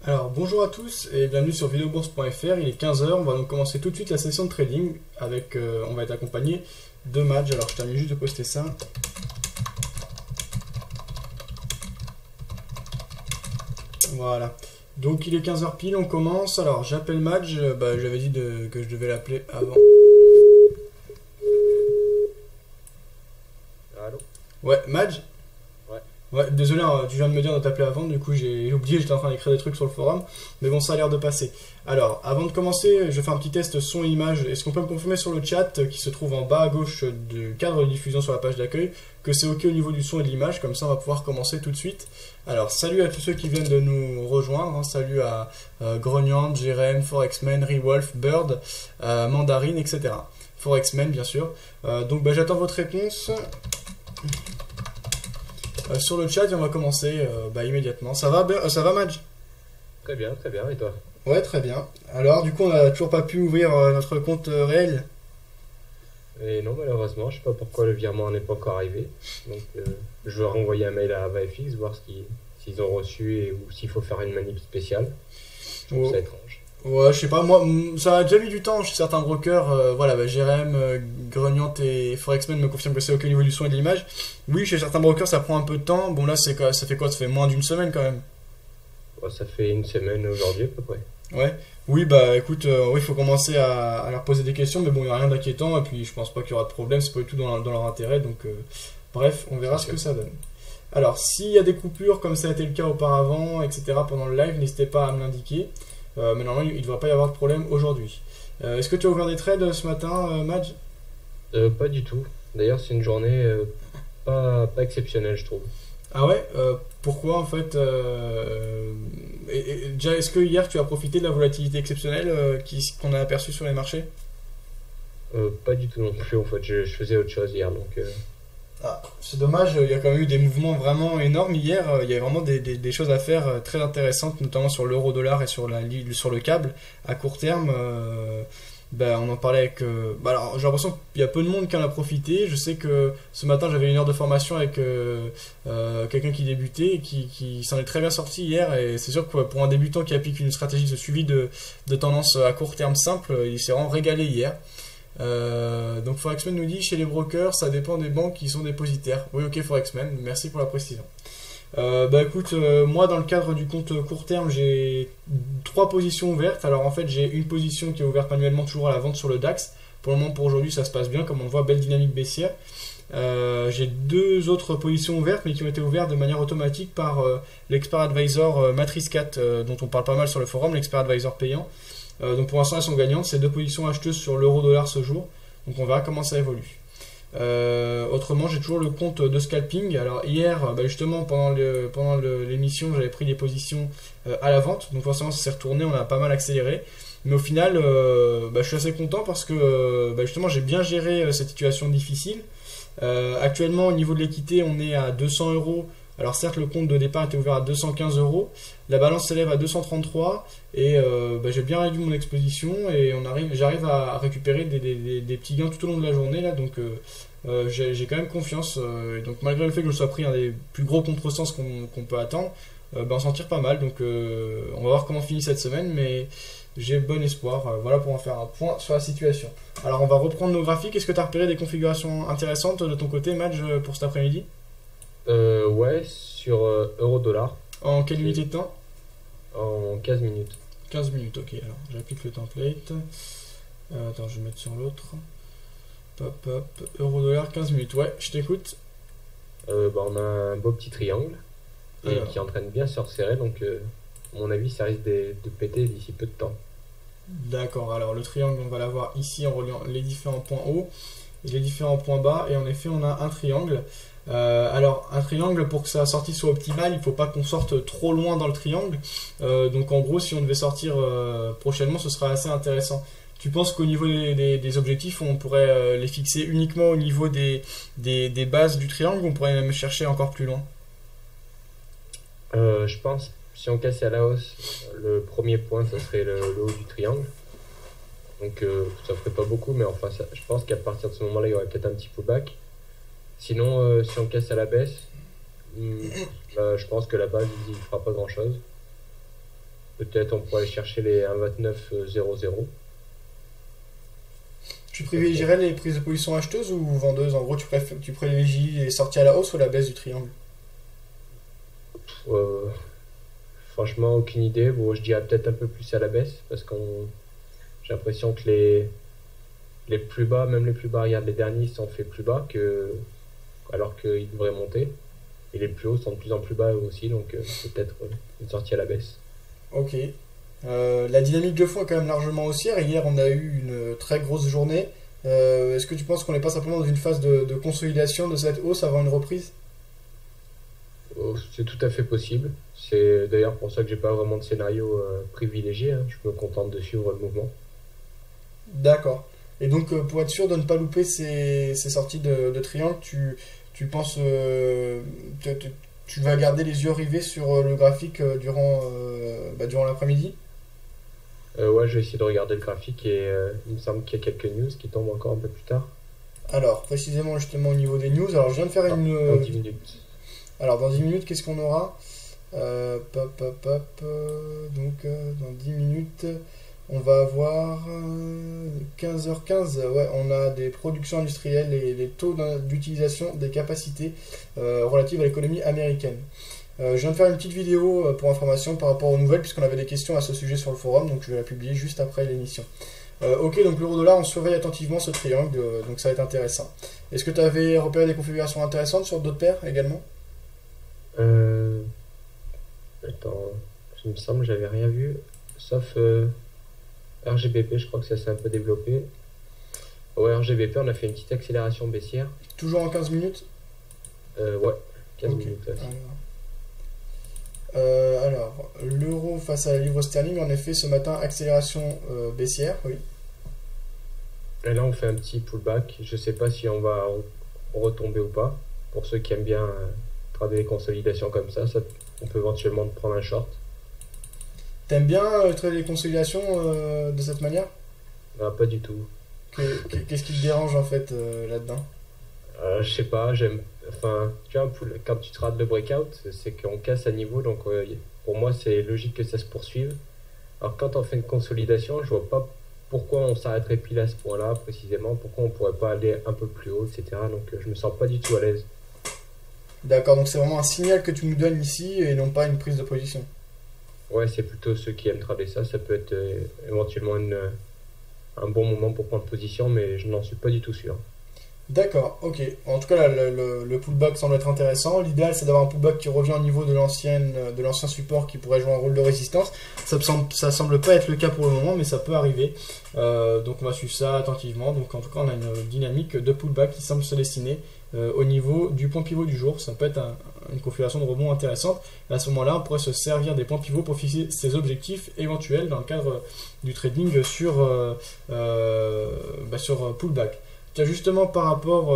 Alors bonjour à tous et bienvenue sur videobourse.fr, il est 15 heures. On va donc commencer tout de suite la session de trading avec, on va être accompagné de Madge. Alors je termine juste de poster ça. Voilà, donc il est 15 heures pile, on commence. Alors j'appelle Madge, j'avais dit que je devais l'appeler avant. Allô? Ouais, Madge. Ouais. Ouais, désolé, hein, tu viens de me dire de t'appeler avant, du coup j'ai oublié, j'étais en train d'écrire des trucs sur le forum, mais bon, ça a l'air de passer. Alors, avant de commencer, je fais un petit test son et image. Est-ce qu'on peut me confirmer sur le chat qui se trouve en bas à gauche du cadre de diffusion sur la page d'accueil que c'est ok au niveau du son et de l'image, comme ça on va pouvoir commencer tout de suite. Alors, salut à tous ceux qui viennent de nous rejoindre, hein. Salut à Grognand, Jérém, Forexman, Rewolf, Bird, Mandarine, etc. Forexman, bien sûr. Donc, j'attends votre réponse sur le chat et on va commencer immédiatement. Ça va Madge? Très bien, et toi? Ouais, très bien. Alors, du coup, on n'a toujours pas pu ouvrir notre compte réel. Et non, malheureusement, je sais pas pourquoi le virement n'est pas encore arrivé. Donc, je vais renvoyer un mail à VFX, voir s'ils ont reçu et ou s'il faut faire une manip spéciale. Je trouve ça étrange. Ouais, je sais pas, moi, ça a déjà mis du temps chez certains brokers. Jérém, Grognant et Forexman me confirment que c'est ok au niveau du son et de l'image. Oui, chez certains brokers, ça prend un peu de temps. Bon, là, ça fait quoi? Ça fait moins d'une semaine quand même. Bon, ça fait une semaine aujourd'hui à peu près. Ouais. Oui, écoute, oui, il faut commencer à leur poser des questions, mais bon, il n'y a rien d'inquiétant, et puis je pense pas qu'il y aura de problème, c'est pas du tout dans leur intérêt, donc bref, on verra ce que ça donne. Alors, s'il y a des coupures, comme ça a été le cas auparavant, etc., pendant le live, n'hésitez pas à me l'indiquer, mais normalement, il ne devrait pas y avoir de problème aujourd'hui. Est-ce que tu as ouvert des trades ce matin, Madge? Pas du tout. D'ailleurs, c'est une journée pas exceptionnelle, je trouve. Ah ouais, pourquoi en fait déjà, est-ce que hier tu as profité de la volatilité exceptionnelle qu'on a aperçue sur les marchés? Pas du tout non plus, en fait. Je faisais autre chose hier, donc... Ah, c'est dommage, il y a quand même eu des mouvements vraiment énormes hier. Il y a vraiment des choses à faire très intéressantes, notamment sur l'euro-dollar et sur le câble à court terme. On en parlait avec. Alors, j'ai l'impression qu'il y a peu de monde qui en a profité. Je sais que ce matin, j'avais une heure de formation avec quelqu'un qui débutait et qui s'en est très bien sorti hier. Et c'est sûr que pour un débutant qui applique une stratégie de suivi de tendance à court terme simple, il s'est vraiment régalé hier. Donc Forexman nous dit chez les brokers ça dépend des banques qui sont dépositaires. Oui, ok, Forexman, merci pour la précision. Écoute, moi dans le cadre du compte court terme j'ai trois positions ouvertes. Alors en fait j'ai une position qui est ouverte manuellement toujours à la vente sur le DAX. Pour le moment, pour aujourd'hui, ça se passe bien, comme on le voit, belle dynamique baissière. J'ai deux autres positions ouvertes mais qui ont été ouvertes de manière automatique par l'expert advisor Matrice 4 dont on parle pas mal sur le forum, l'expert advisor payant. Donc pour l'instant elles sont gagnantes, c'est deux positions acheteuses sur l'euro-dollar ce jour, donc on verra comment ça évolue. Autrement j'ai toujours le compte de scalping. Alors hier justement pendant l'émission j'avais pris des positions à la vente, donc forcément ça s'est retourné, on a pas mal accéléré. Mais au final je suis assez content parce que justement j'ai bien géré cette situation difficile. Actuellement au niveau de l'équité on est à 200 euros. Alors certes le compte de départ était ouvert à 215 euros, la balance s'élève à 233 et j'ai bien réduit mon exposition et j'arrive à récupérer des petits gains tout au long de la journée là, donc j'ai quand même confiance. Et donc malgré le fait que je sois pris un des plus gros contresens qu'on peut attendre, on s'en tire pas mal, donc on va voir comment finit cette semaine, mais j'ai bon espoir. Voilà pour en faire un point sur la situation. Alors on va reprendre nos graphiques. Est-ce que tu as repéré des configurations intéressantes de ton côté, Madge, pour cet après-midi? Ouais, sur euro-dollar. En quelle unité de temps? En 15 minutes. 15 minutes, ok. Alors j'applique le template. Attends, je vais mettre sur l'autre. Pop, pop. Euro-dollar, 15 minutes. Ouais, je t'écoute. On a un beau petit triangle qui est en train de bien se resserrer, donc à mon avis, ça risque de péter d'ici peu de temps. D'accord, alors le triangle, on va l'avoir ici en reliant les différents points hauts et les différents points bas. Et en effet, on a un triangle. Alors un triangle, pour que sa sortie soit optimale, il ne faut pas qu'on sorte trop loin dans le triangle. Donc en gros si on devait sortir prochainement, ce sera assez intéressant. Tu penses qu'au niveau des objectifs on pourrait les fixer uniquement au niveau des bases du triangle, ou on pourrait même chercher encore plus loin? Je pense si on casse à la hausse, le premier point ça serait le haut du triangle. Donc ça ferait pas beaucoup, mais enfin je pense qu'à partir de ce moment là il y aurait peut-être un petit pullback. Sinon, si on casse à la baisse, je pense que la base, il fera pas grand chose. Peut-être on pourrait aller chercher les 1,2900. Tu privilégierais les prises de position acheteuses ou vendeuses? En gros, tu privilégies les sorties à la hausse ou la baisse du triangle? Euh, Franchement, aucune idée. Bon, je dirais peut-être un peu plus à la baisse parce que j'ai l'impression que les plus bas, même les plus bas, regarde, les derniers sont fait plus bas alors qu'ils devraient monter. Et les plus hauts sont de plus en plus bas eux aussi, donc peut-être une sortie à la baisse. Ok. La dynamique de fond est quand même largement haussière. Hier, on a eu une très grosse journée. Est-ce que tu penses qu'on n'est pas simplement dans une phase de consolidation de cette hausse avant une reprise? Oh, c'est tout à fait possible. C'est d'ailleurs pour ça que j'ai pas vraiment de scénario privilégié, hein. Je me contente de suivre le mouvement. D'accord. Et donc, pour être sûr de ne pas louper ces sorties de triangle, tu penses, tu vas garder les yeux rivés sur le graphique durant l'après-midi? Ouais, je vais essayer de regarder le graphique et il me semble qu'il y a quelques news qui tombent encore un peu plus tard. Alors, précisément justement au niveau des news, alors je viens de faire Ah, une... dans 10 minutes. Alors, dans 10 minutes, qu'est-ce qu'on aura? Dans 10 minutes, on va avoir 15h15. Ouais, on a des productions industrielles et les taux d'utilisation des capacités relatives à l'économie américaine. Je viens de faire une petite vidéo pour information par rapport aux nouvelles, puisqu'on avait des questions à ce sujet sur le forum, donc je vais la publier juste après l'émission. Ok, donc l'euro-dollar, on surveille attentivement ce triangle, donc ça va être intéressant. Est-ce que tu avais repéré des configurations intéressantes sur d'autres paires également? Euh, Attends, il me semble que j'avais rien vu, sauf RGBP, je crois que ça s'est un peu développé. Ouais, RGBP, on a fait une petite accélération baissière. Toujours en 15 minutes? Ouais, 15 Ok. minutes. Ouais. Alors, l'euro face à la livre sterling, en effet, ce matin, accélération baissière, oui. Et là, on fait un petit pullback. Je sais pas si on va retomber ou pas. Pour ceux qui aiment bien trader les consolidations comme on peut éventuellement prendre un short. T'aimes bien traiter les consolidations de cette manière? Ah, pas du tout. Qu'est-ce qui te dérange en fait là-dedans? Je sais pas, enfin, tu vois, quand tu trades le breakout, c'est qu'on casse à niveau, donc pour moi, c'est logique que ça se poursuive. Alors, quand on fait une consolidation, je vois pas pourquoi on s'arrêterait pile à ce point-là, précisément, pourquoi on pourrait pas aller un peu plus haut, etc. Donc, je me sens pas du tout à l'aise. D'accord, donc c'est vraiment un signal que tu nous donnes ici et non pas une prise de position. Ouais, c'est plutôt ceux qui aiment trader ça, ça peut être éventuellement un bon moment pour prendre position, mais je n'en suis pas du tout sûr. D'accord, ok. En tout cas, là, le pullback semble être intéressant. L'idéal, c'est d'avoir un pullback qui revient au niveau de l'ancien support qui pourrait jouer un rôle de résistance. Ça semble pas être le cas pour le moment, mais ça peut arriver. Donc, on va suivre ça attentivement. Donc, en tout cas, on a une dynamique de pullback qui semble se dessiner au niveau du point pivot du jour. Ça peut être une configuration de rebond intéressante. Et à ce moment-là, on pourrait se servir des points pivots pour fixer ses objectifs éventuels dans le cadre du trading sur pullback. Tiens, justement par rapport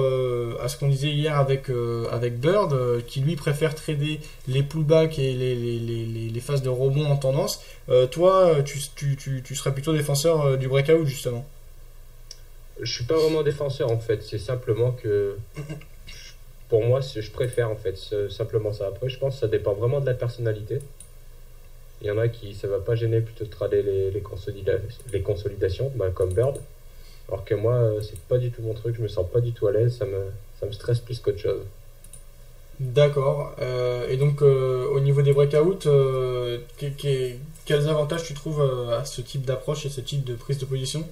à ce qu'on disait hier avec Bird, qui lui préfère trader les pullbacks et les phases de rebond en tendance, toi, tu serais plutôt défenseur du breakout justement. Je suis pas vraiment défenseur en fait, c'est simplement que pour moi, je préfère en fait simplement ça. Après, je pense que ça dépend vraiment de la personnalité. Il y en a qui ça va pas gêner plutôt de trader les consolidations, bah, comme Bird. Alors que moi, c'est pas du tout mon truc, je me sens pas du tout à l'aise, ça me stresse plus qu'autre chose. D'accord. Et donc au niveau des breakouts, quels avantages tu trouves à ce type d'approche et ce type de prise de position?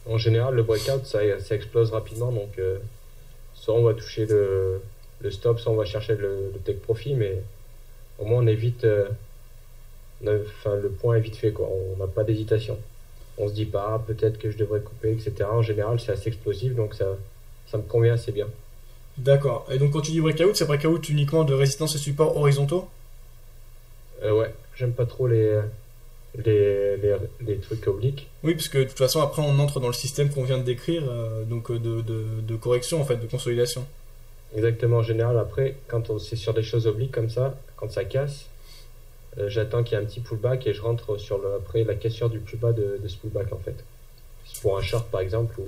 En général, le breakout, ça explose rapidement, donc soit on va toucher le stop, soit on va chercher le take profit, mais au moins on évite, enfin, le point est vite fait, quoi. On n'a pas d'hésitation. On se dit pas, ah, peut-être que je devrais couper, etc. En général, c'est assez explosif, donc ça me convient assez bien. D'accord. Et donc quand tu dis breakout, c'est breakout uniquement de résistance et support horizontaux? Ouais, j'aime pas trop les trucs obliques. Oui, parce que de toute façon, après, on entre dans le système qu'on vient de décrire, donc de correction, en fait, de consolidation. Exactement, en général, après, c'est sur des choses obliques comme ça, quand ça casse, j'attends qu'il y ait un petit pullback et je rentre après la cassure du plus bas de ce pullback, en fait. C'est pour un short, par exemple,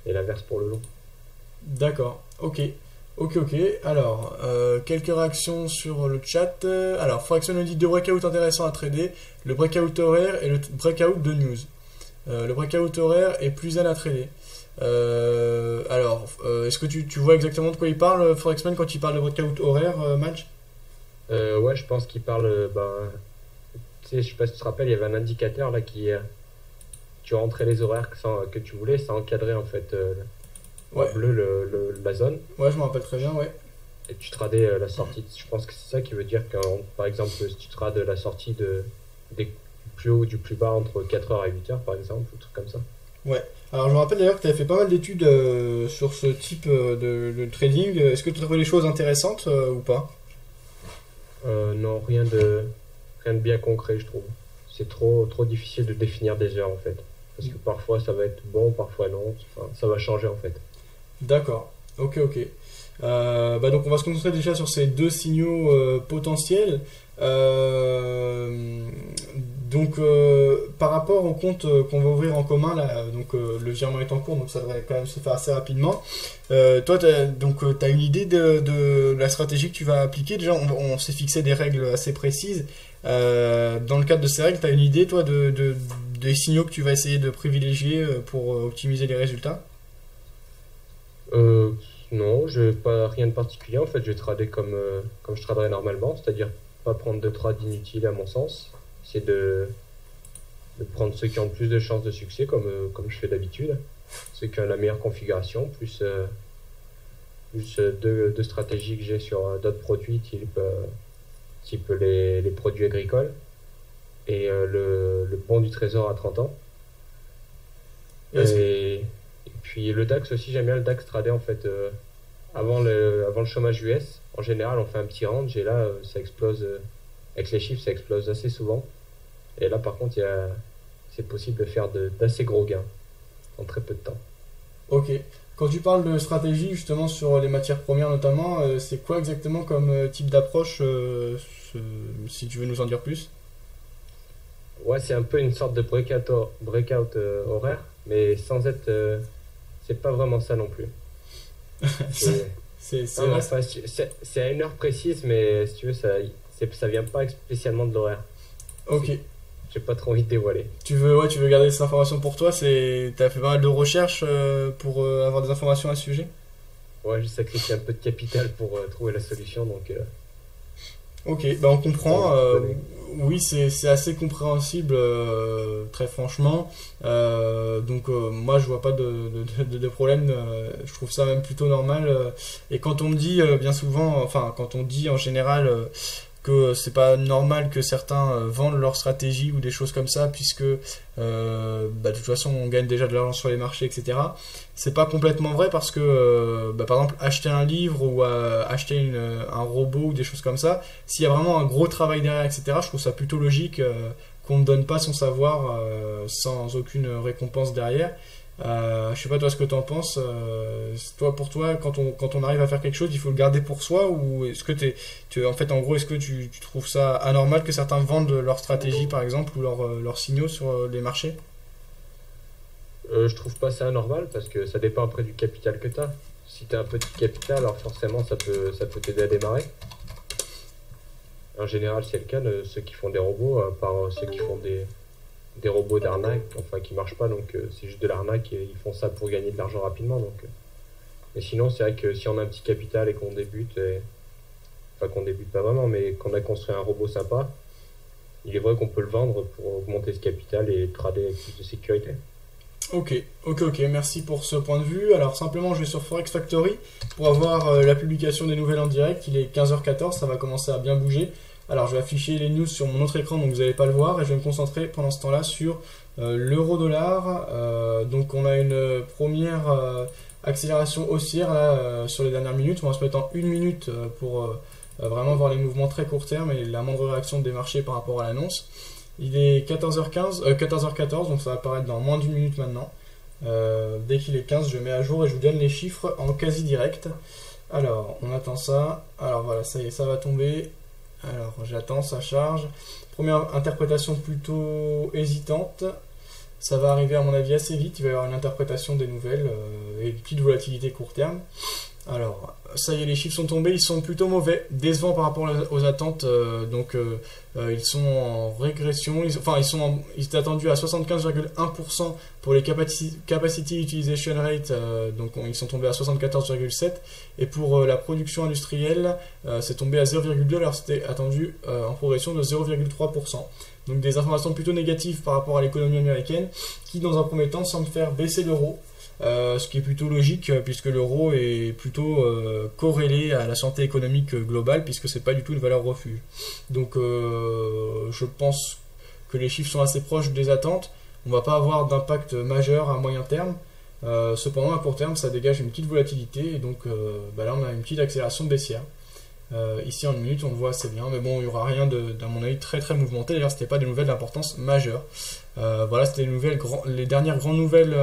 et l'inverse pour le long. D'accord, ok. Ok, ok. Alors, quelques réactions sur le chat. Alors, Forex nous dit deux breakouts intéressants à trader, le breakout horaire et le breakout de news. Le breakout horaire est plus zen à trader. Est-ce que tu vois exactement de quoi il parle, Forexman, quand il parle de breakout horaire, Madge? Ouais, je pense qu'il parle. Tu sais, je sais pas si tu te rappelles, il y avait un indicateur là qui. Tu rentrais les horaires que tu voulais, ça encadrait en fait en Ouais, bleu la zone. ouais, je me rappelle très bien, ouais. Et tu tradais la sortie. Je pense que c'est ça qui veut dire que, par exemple, si tu trades la sortie du plus haut ou du plus bas entre 4 heures et 8 heures, par exemple, ou truc comme ça. Ouais. Alors, je me rappelle d'ailleurs que tu avais fait pas mal d'études sur ce type de trading. Est-ce que tu trouvé les choses intéressantes ou pas? Non, rien de bien concret, je trouve. C'est trop difficile de définir des heures, en fait. Parce que parfois, ça va être bon, parfois non. Enfin, ça va changer, en fait. D'accord. Ok, ok. Donc on va se concentrer déjà sur ces deux signaux potentiels. Euh, Par rapport au compte qu'on va ouvrir en commun, là, le virement est en cours, donc ça devrait quand même se faire assez rapidement. Toi, t'as une idée de la stratégie que tu vas appliquer. Déjà, on s'est fixé des règles assez précises. Dans le cadre de ces règles, tu as une idée, toi, des signaux que tu vas essayer de privilégier pour optimiser les résultats? Euh, non, je pas rien de particulier. En fait, je vais trader comme je traderais normalement, c'est-à-dire pas prendre de trades inutiles à mon sens. C'est de prendre ceux qui ont le plus de chances de succès, comme je fais d'habitude. Ceux qui ont la meilleure configuration, plus deux stratégies que j'ai sur d'autres produits, type les produits agricoles et le bon du trésor à 30 ans. Est-ce que- Et puis le DAX aussi, j'aime bien le DAX trader en fait. Avant le chômage US, en général, on fait un petit range et là, ça explose. Avec les chiffres, ça explose assez souvent. Et là, par contre, c'est possible de faire d'assez gros gains en très peu de temps. Ok. Quand tu parles de stratégie, justement, sur les matières premières notamment, c'est quoi exactement comme type d'approche, si tu veux nous en dire plus? Ouais, c'est un peu une sorte de breakout horaire, mais sans être. C'est pas vraiment ça non plus. C'est- C'est Non, mais vrai. enfin, c'est à une heure précise, mais si tu veux, ça vient pas spécialement de l'horaire. Ok. J'ai pas trop envie de dévoiler. Tu veux garder cette information pour toi. T'as fait pas mal de recherches pour avoir des informations à ce sujet? Ouais, j'ai sacrifié un peu de capital pour trouver la solution, donc Ok, bah on pas envie comprend. de tout donner. Oui, c'est assez compréhensible, très franchement. Moi, je vois pas de problème. Je trouve ça même plutôt normal. Et quand on me dit bien souvent, enfin, quand on dit en général que c'est pas normal que certains vendent leur stratégie ou des choses comme ça, puisque de toute façon on gagne déjà de l'argent sur les marchés, etc. C'est pas complètement vrai parce que, par exemple, acheter un livre ou acheter un robot ou des choses comme ça, s'il y a vraiment un gros travail derrière, etc., je trouve ça plutôt logique qu'on ne donne pas son savoir sans aucune récompense derrière. Je sais pas toi ce que tu en penses. Pour toi, quand on arrive à faire quelque chose, il faut le garder pour soi ou est-ce que en fait, en gros, est-ce que tu trouves ça anormal que certains vendent leur stratégie, par exemple, ou leurs signaux sur les marchés? Je trouve pas ça anormal parce que ça dépend après du capital que tu as. Si tu as un petit capital, alors forcément ça peut t'aider à démarrer. En général, c'est le cas de ceux qui font des robots, à part ceux qui font des robots d'arnaque, enfin qui marchent pas, donc c'est juste de l'arnaque et ils font ça pour gagner de l'argent rapidement. Mais sinon, c'est vrai que si on a un petit capital et qu'on débute, enfin qu'on débute pas vraiment, mais qu'on a construit un robot sympa, il est vrai qu'on peut le vendre pour augmenter ce capital et trader avec plus de sécurité. Ok, ok, merci pour ce point de vue. Alors simplement, je vais sur Forex Factory pour avoir la publication des nouvelles en direct. Il est 15h14, ça va commencer à bien bouger. Alors je vais afficher les news sur mon autre écran, donc vous n'allez pas le voir, et je vais me concentrer pendant ce temps-là sur l'euro-dollar. Donc on a une première accélération haussière là, sur les dernières minutes. On va se mettre en une minute pour vraiment voir les mouvements très court terme et la moindre réaction des marchés par rapport à l'annonce. Il est 14h15, 14h14, donc ça va apparaître dans moins d'une minute maintenant. Dès qu'il est 15, je mets à jour et je vous donne les chiffres en quasi direct. Alors, on attend ça. Alors voilà, ça y est, ça va tomber. Alors, j'attends, ça charge. Première interprétation plutôt hésitante. Ça va arriver à mon avis assez vite. Il va y avoir une interprétation des nouvelles et une petite volatilité court terme. Alors, ça y est, les chiffres sont tombés, ils sont plutôt mauvais, décevants par rapport aux attentes. Ils sont en régression. Ils étaient attendus à 75,1% pour les capacity utilisation rate, ils sont tombés à 74,7%. Et pour la production industrielle, c'est tombé à 0,2%, alors c'était attendu en progression de 0,3%. Donc des informations plutôt négatives par rapport à l'économie américaine, qui dans un premier temps semble faire baisser l'euro. Ce qui est plutôt logique puisque l'euro est plutôt corrélé à la santé économique globale puisque c'est pas du tout une valeur refuge. Donc je pense que les chiffres sont assez proches des attentes. On va pas avoir d'impact majeur à moyen terme. Cependant à court terme ça dégage une petite volatilité et donc là on a une petite accélération baissière. Ici en une minute on le voit assez bien, mais bon il n'y aura rien à mon avis très très mouvementé. D'ailleurs c'était pas des nouvelles d'importance majeure. Voilà, c'était les dernières grandes nouvelles.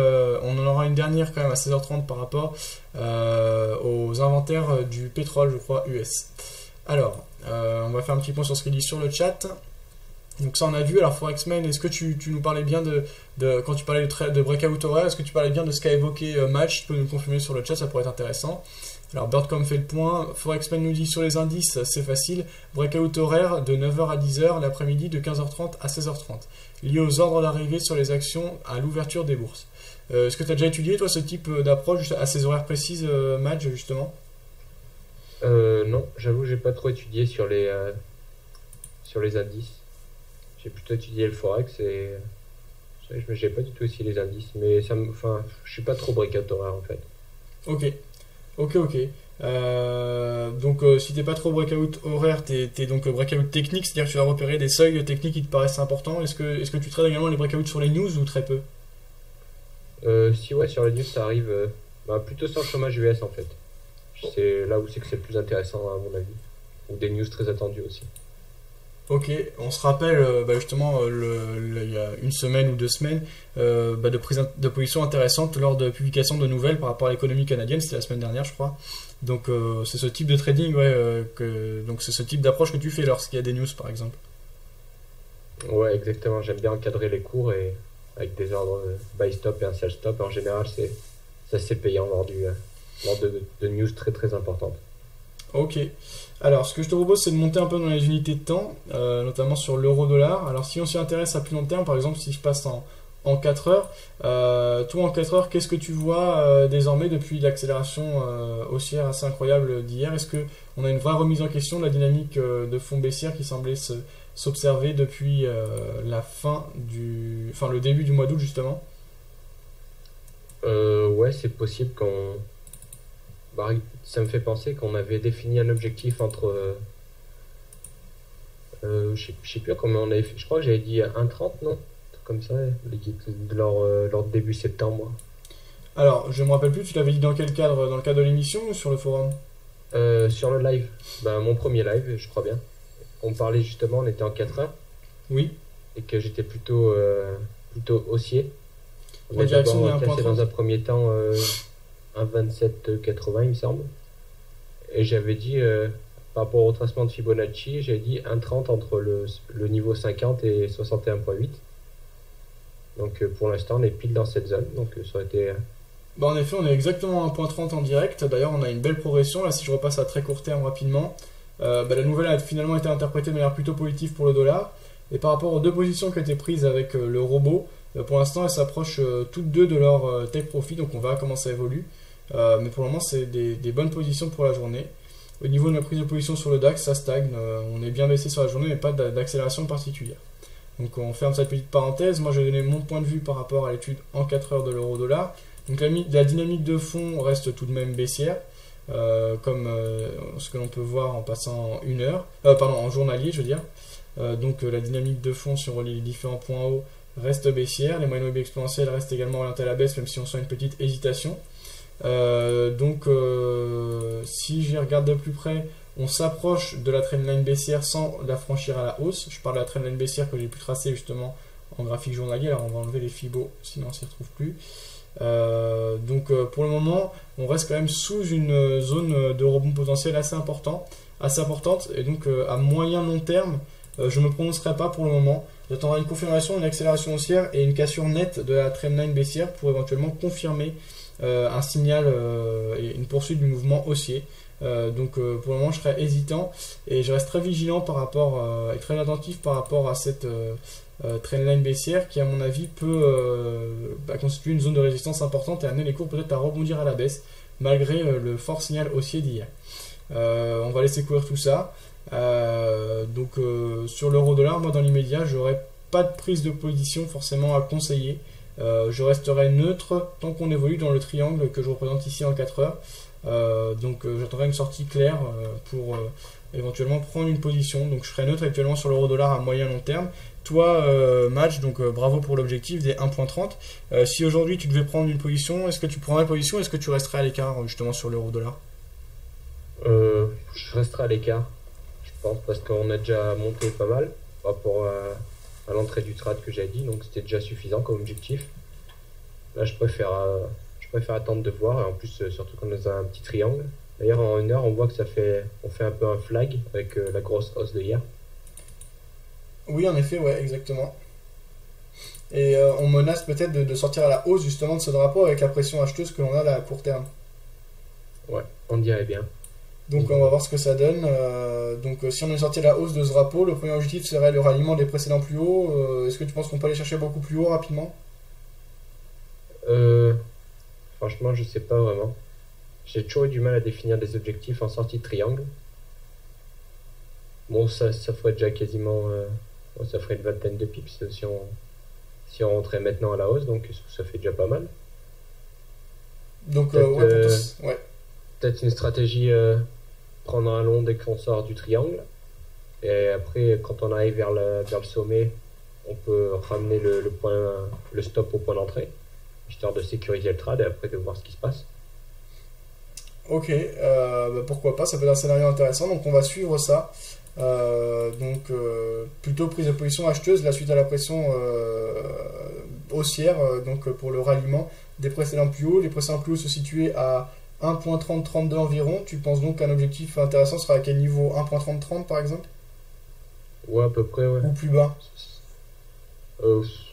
On en aura une dernière quand même à 16h30 par rapport aux inventaires du pétrole, je crois, US. Alors, on va faire un petit point sur ce qu'il dit sur le chat. Donc ça on a vu. Alors Forexman, est-ce que tu nous parlais bien quand tu parlais de breakout horaire, est-ce que tu parlais bien de ce qu'a évoqué Match? Tu peux nous confirmer sur le chat, ça pourrait être intéressant. Alors Birdcom fait le point, Forexman nous dit sur les indices, c'est facile, breakout horaire de 9h à 10h, l'après-midi de 15h30 à 16h30, lié aux ordres d'arrivée sur les actions à l'ouverture des bourses. Est-ce que tu as déjà étudié toi ce type d'approche à ces horaires précises, Madge, justement? Non, j'avoue j'ai pas trop étudié sur les indices. J'ai plutôt étudié le Forex et j'ai pas du tout essayé les indices, mais je suis pas trop breakout horaire en fait. Ok. Si t'es pas trop breakout horaire, t'es donc breakout technique, c'est-à-dire que tu vas repérer des seuils techniques qui te paraissent importants. Est-ce que tu trades également les breakouts sur les news ou très peu? Si ouais, sur les news ça arrive plutôt sur le chômage US en fait. C'est là où c'est que c'est le plus intéressant à mon avis. Ou des news très attendues aussi. Ok, on se rappelle justement il y a une semaine ou 2 semaines de prise de position intéressante lors de publication de nouvelles par rapport à l'économie canadienne, c'était la semaine dernière je crois. Donc c'est ce type de trading, donc c'est ce type d'approche que tu fais lorsqu'il y a des news par exemple. Ouais exactement, j'aime bien encadrer les cours et avec des ordres buy stop et un sell stop, en général c'est assez payant lors de news très très importantes. Ok. Alors, ce que je te propose, c'est de monter un peu dans les unités de temps, notamment sur l'euro-dollar. Alors, si on s'y intéresse à plus long terme, par exemple, si je passe en 4 heures, toi, en 4 heures, qu'est-ce que tu vois désormais depuis l'accélération haussière assez incroyable d'hier? Est-ce qu'on a une vraie remise en question de la dynamique de fond baissière qui semblait s'observer depuis le début du mois d'août, justement? Ouais, c'est possible ça me fait penser qu'on avait défini un objectif entre... je sais plus comment on avait fait. Je crois que j'avais dit 1,30, non? Comme ça, lors de début septembre. Alors, je me rappelle plus, tu l'avais dit dans quel cadre? Dans le cadre de l'émission ou sur le forum? Sur le live. Mon premier live, je crois bien. On parlait justement, on était en 4 heures. Oui. Et que j'étais plutôt haussier. On En a direction de d'abord cassé 1,30. dans un premier temps... un 27,80 il me semble, et j'avais dit par rapport au retracement de Fibonacci, j'avais dit 1,30 entre le niveau 50 et 61,8. Donc pour l'instant on est pile dans cette zone, donc ça aurait été en effet on est exactement à 1,30 en direct. D'ailleurs on a une belle progression là. Si je repasse à très court terme rapidement, la nouvelle a finalement été interprétée de manière plutôt positive pour le dollar, et par rapport aux deux positions qui ont été prises avec le robot, pour l'instant elles s'approchent toutes deux de leur take profit, donc on verra comment ça évolue. Mais pour le moment c'est des bonnes positions pour la journée. Au niveau de la prise de position sur le DAX, ça stagne, on est bien baissé sur la journée mais pas d'accélération particulière. Donc on ferme cette petite parenthèse. Moi je vais donner mon point de vue par rapport à l'étude en 4 heures de l'euro-dollar. Donc la dynamique de fond reste tout de même baissière, comme ce que l'on peut voir en passant en journalier je veux dire. Donc la dynamique de fond sur les différents points hauts reste baissière, les moyennes mobiles exponentielles restent également orientées à la baisse même si on sent une petite hésitation. Si j'y regarde de plus près, on s'approche de la trendline baissière sans la franchir à la hausse. Je parle de la trendline baissière que j'ai pu tracer justement en graphique journalier. Alors on va enlever les Fibos sinon on s'y retrouve plus. Pour le moment on reste quand même sous une zone de rebond potentiel assez importante, et donc à moyen long terme je ne me prononcerai pas pour le moment. J'attendrai une confirmation, une accélération haussière et une cassure nette de la trendline baissière pour éventuellement confirmer un signal et une poursuite du mouvement haussier. Pour le moment, je serai hésitant et je reste très vigilant par rapport et très attentif par rapport à cette trendline baissière qui, à mon avis, peut constituer une zone de résistance importante et amener les cours peut-être à rebondir à la baisse malgré le fort signal haussier d'hier. On va laisser courir tout ça. Sur l'euro-dollar, moi dans l'immédiat, j'aurais pas de prise de position forcément à conseiller. Je resterai neutre tant qu'on évolue dans le triangle que je représente ici en 4 heures. J'attendrai une sortie claire pour éventuellement prendre une position. Donc je serai neutre actuellement sur l'euro-dollar à moyen long terme. Toi, Match, bravo pour l'objectif des 1.30. Si aujourd'hui tu devais prendre une position, est-ce que tu prendrais une position? Est-ce que tu resterais à l'écart justement sur l'euro-dollar? Je resterai à l'écart, je pense, parce qu'on a déjà monté pas mal par rapport à l'entrée du trade que j'avais dit, donc c'était déjà suffisant comme objectif. Là, je préfère attendre de voir, et en plus, surtout quand on est dans un petit triangle. D'ailleurs, en 1 heure, on voit que on fait un peu un flag avec la grosse hausse de hier. Oui, en effet, ouais, exactement. Et on menace peut-être de sortir à la hausse justement de ce drapeau avec la pression acheteuse que l'on a là à court terme. Ouais, on dirait bien. Donc on va voir ce que ça donne. Si on est sorti à la hausse de ce drapeau, le premier objectif serait le ralliement des précédents plus hauts. Est-ce que tu penses qu'on peut aller chercher beaucoup plus haut rapidement? Franchement, je sais pas vraiment. J'ai toujours eu du mal à définir des objectifs en sortie de triangle. Bon, ça ferait déjà quasiment... ça ferait une vingtaine de pips si on rentrait maintenant à la hausse, donc ça fait déjà pas mal. Donc, ouais. Peut-être une stratégie, prendre un long dès qu'on sort du triangle. Et après, quand on arrive vers le sommet, on peut ramener le stop au point d'entrée, histoire de sécuriser le trade et après de voir ce qui se passe. Ok, pourquoi pas, ça peut être un scénario intéressant, donc on va suivre ça. Plutôt prise de position acheteuse, la suite à la pression haussière, pour le ralliement des précédents plus hauts. Les précédents plus hauts se situaient à 1.3032 environ. Tu penses donc qu'un objectif intéressant sera à quel niveau? 1.3030 par exemple? Ouais, à peu près, ouais. Ou plus bas?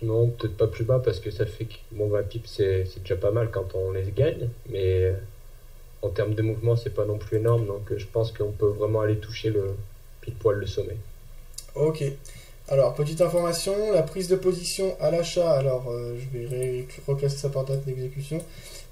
Non, peut-être pas plus bas parce que ça fait que 20 pips c'est déjà pas mal quand on les gagne, mais en termes de mouvement c'est pas non plus énorme, donc je pense qu'on peut vraiment aller toucher pile poil le sommet. Ok. Alors, petite information, la prise de position à l'achat, alors je vais reclasser ça par date d'exécution.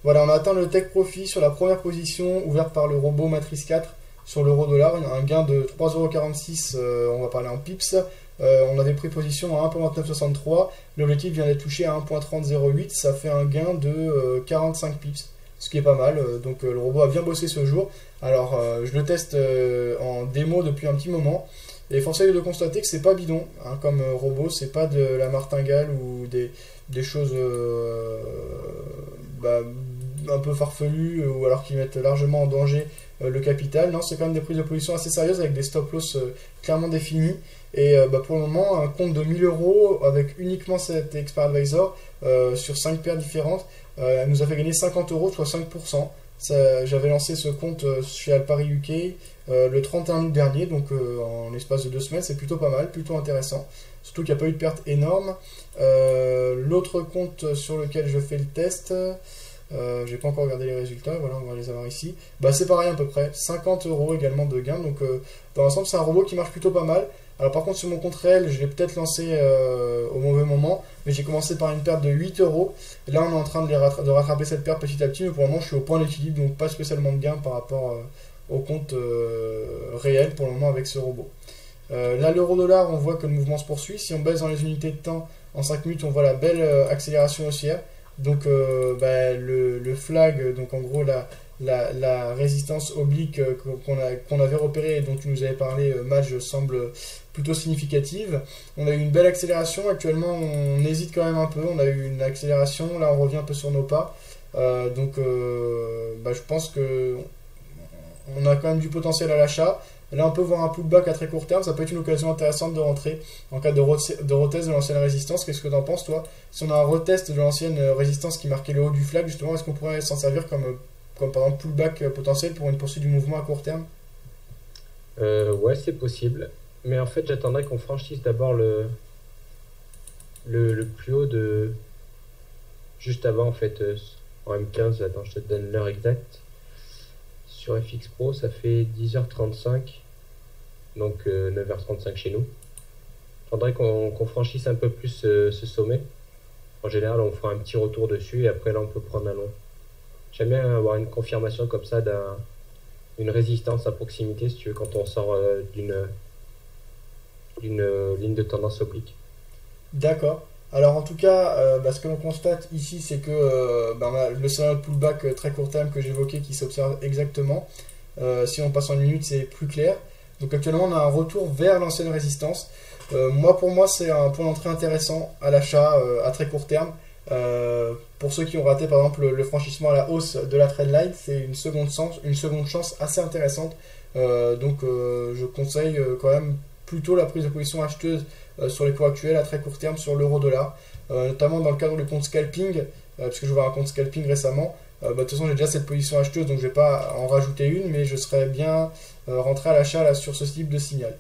Voilà, on a atteint le take profit sur la première position ouverte par le robot Matrice 4 sur l'euro-dollar, un gain de 3,46€, on va parler en pips. On avait pris position à 1.2963, l'objectif vient d'être touché à 1.3008, ça fait un gain de 45 pips, ce qui est pas mal. Le robot a bien bossé ce jour. Alors je le teste en démo depuis un petit moment et force est de constater que c'est pas bidon hein, comme robot, c'est pas de la martingale ou des choses un peu farfelues ou alors qui mettent largement en danger le capital. Non, c'est quand même des prises de position assez sérieuses avec des stop loss clairement définis. Et pour le moment, un compte de 1000€ avec uniquement cet Expert Advisor sur 5 paires différentes nous a fait gagner 50€, soit 5%. J'avais lancé ce compte chez Alpari UK le 31 août dernier, donc en l'espace de 2 semaines, c'est plutôt pas mal, plutôt intéressant. Surtout qu'il n'y a pas eu de perte énorme. L'autre compte sur lequel je fais le test, j'ai pas encore regardé les résultats, voilà, on va les avoir ici. C'est pareil à peu près, 50€ également de gain, donc dans l'ensemble c'est un robot qui marche plutôt pas mal. Alors par contre sur mon compte réel, je l'ai peut-être lancé au mauvais moment, mais j'ai commencé par une perte de 8€. Là on est en train de rattraper cette perte petit à petit, mais pour le moment je suis au point d'équilibre, donc pas spécialement de gain par rapport au compte réel pour le moment avec ce robot. Là l'euro-dollar, on voit que le mouvement se poursuit. Si on baisse dans les unités de temps, en 5 minutes on voit la belle accélération haussière. Donc le flag, donc en gros la résistance oblique qu'on avait repérée et dont tu nous avais parlé, Match, semble plutôt significative. On a eu une belle accélération, actuellement on hésite quand même un peu, on a eu une accélération, là on revient un peu sur nos pas. Je pense que on a quand même du potentiel à l'achat. Là on peut voir un pullback à très court terme, ça peut être une occasion intéressante de rentrer en cas de retest de l'ancienne résistance. Qu'est-ce que tu en penses toi? Si on a un retest de l'ancienne résistance qui marquait le haut du flag justement, est-ce qu'on pourrait s'en servir comme par exemple pullback potentiel pour une poursuite du mouvement à court terme? Ouais, c'est possible, mais en fait j'attendrais qu'on franchisse d'abord le plus haut de juste avant en fait en M15, attends, je te donne l'heure exacte. Sur FX Pro, ça fait 10h35, donc 9h35 chez nous. Faudrait qu'on franchisse un peu plus ce sommet. En général, on fera un petit retour dessus et après là, on peut prendre un long. J'aime bien avoir une confirmation comme ça d'une résistance à proximité, si tu veux, quand on sort d'une ligne de tendance oblique. D'accord. Alors en tout cas, ce que l'on constate ici, c'est que on a le scénario de pullback très court terme que j'évoquais qui s'observe exactement. Si on passe en une minute, c'est plus clair. Donc actuellement, on a un retour vers l'ancienne résistance. Pour moi, c'est un point d'entrée intéressant à l'achat à très court terme. Pour ceux qui ont raté par exemple le franchissement à la hausse de la trendline, c'est une seconde chance assez intéressante. Je conseille quand même plutôt la prise de position acheteuse sur les cours actuels à très court terme sur l'euro-dollar, notamment dans le cadre du compte scalping, puisque je vais voir un compte scalping récemment. De toute façon, j'ai déjà cette position acheteuse, donc je ne vais pas en rajouter une, mais je serais bien rentré à l'achat là, sur ce type de signal.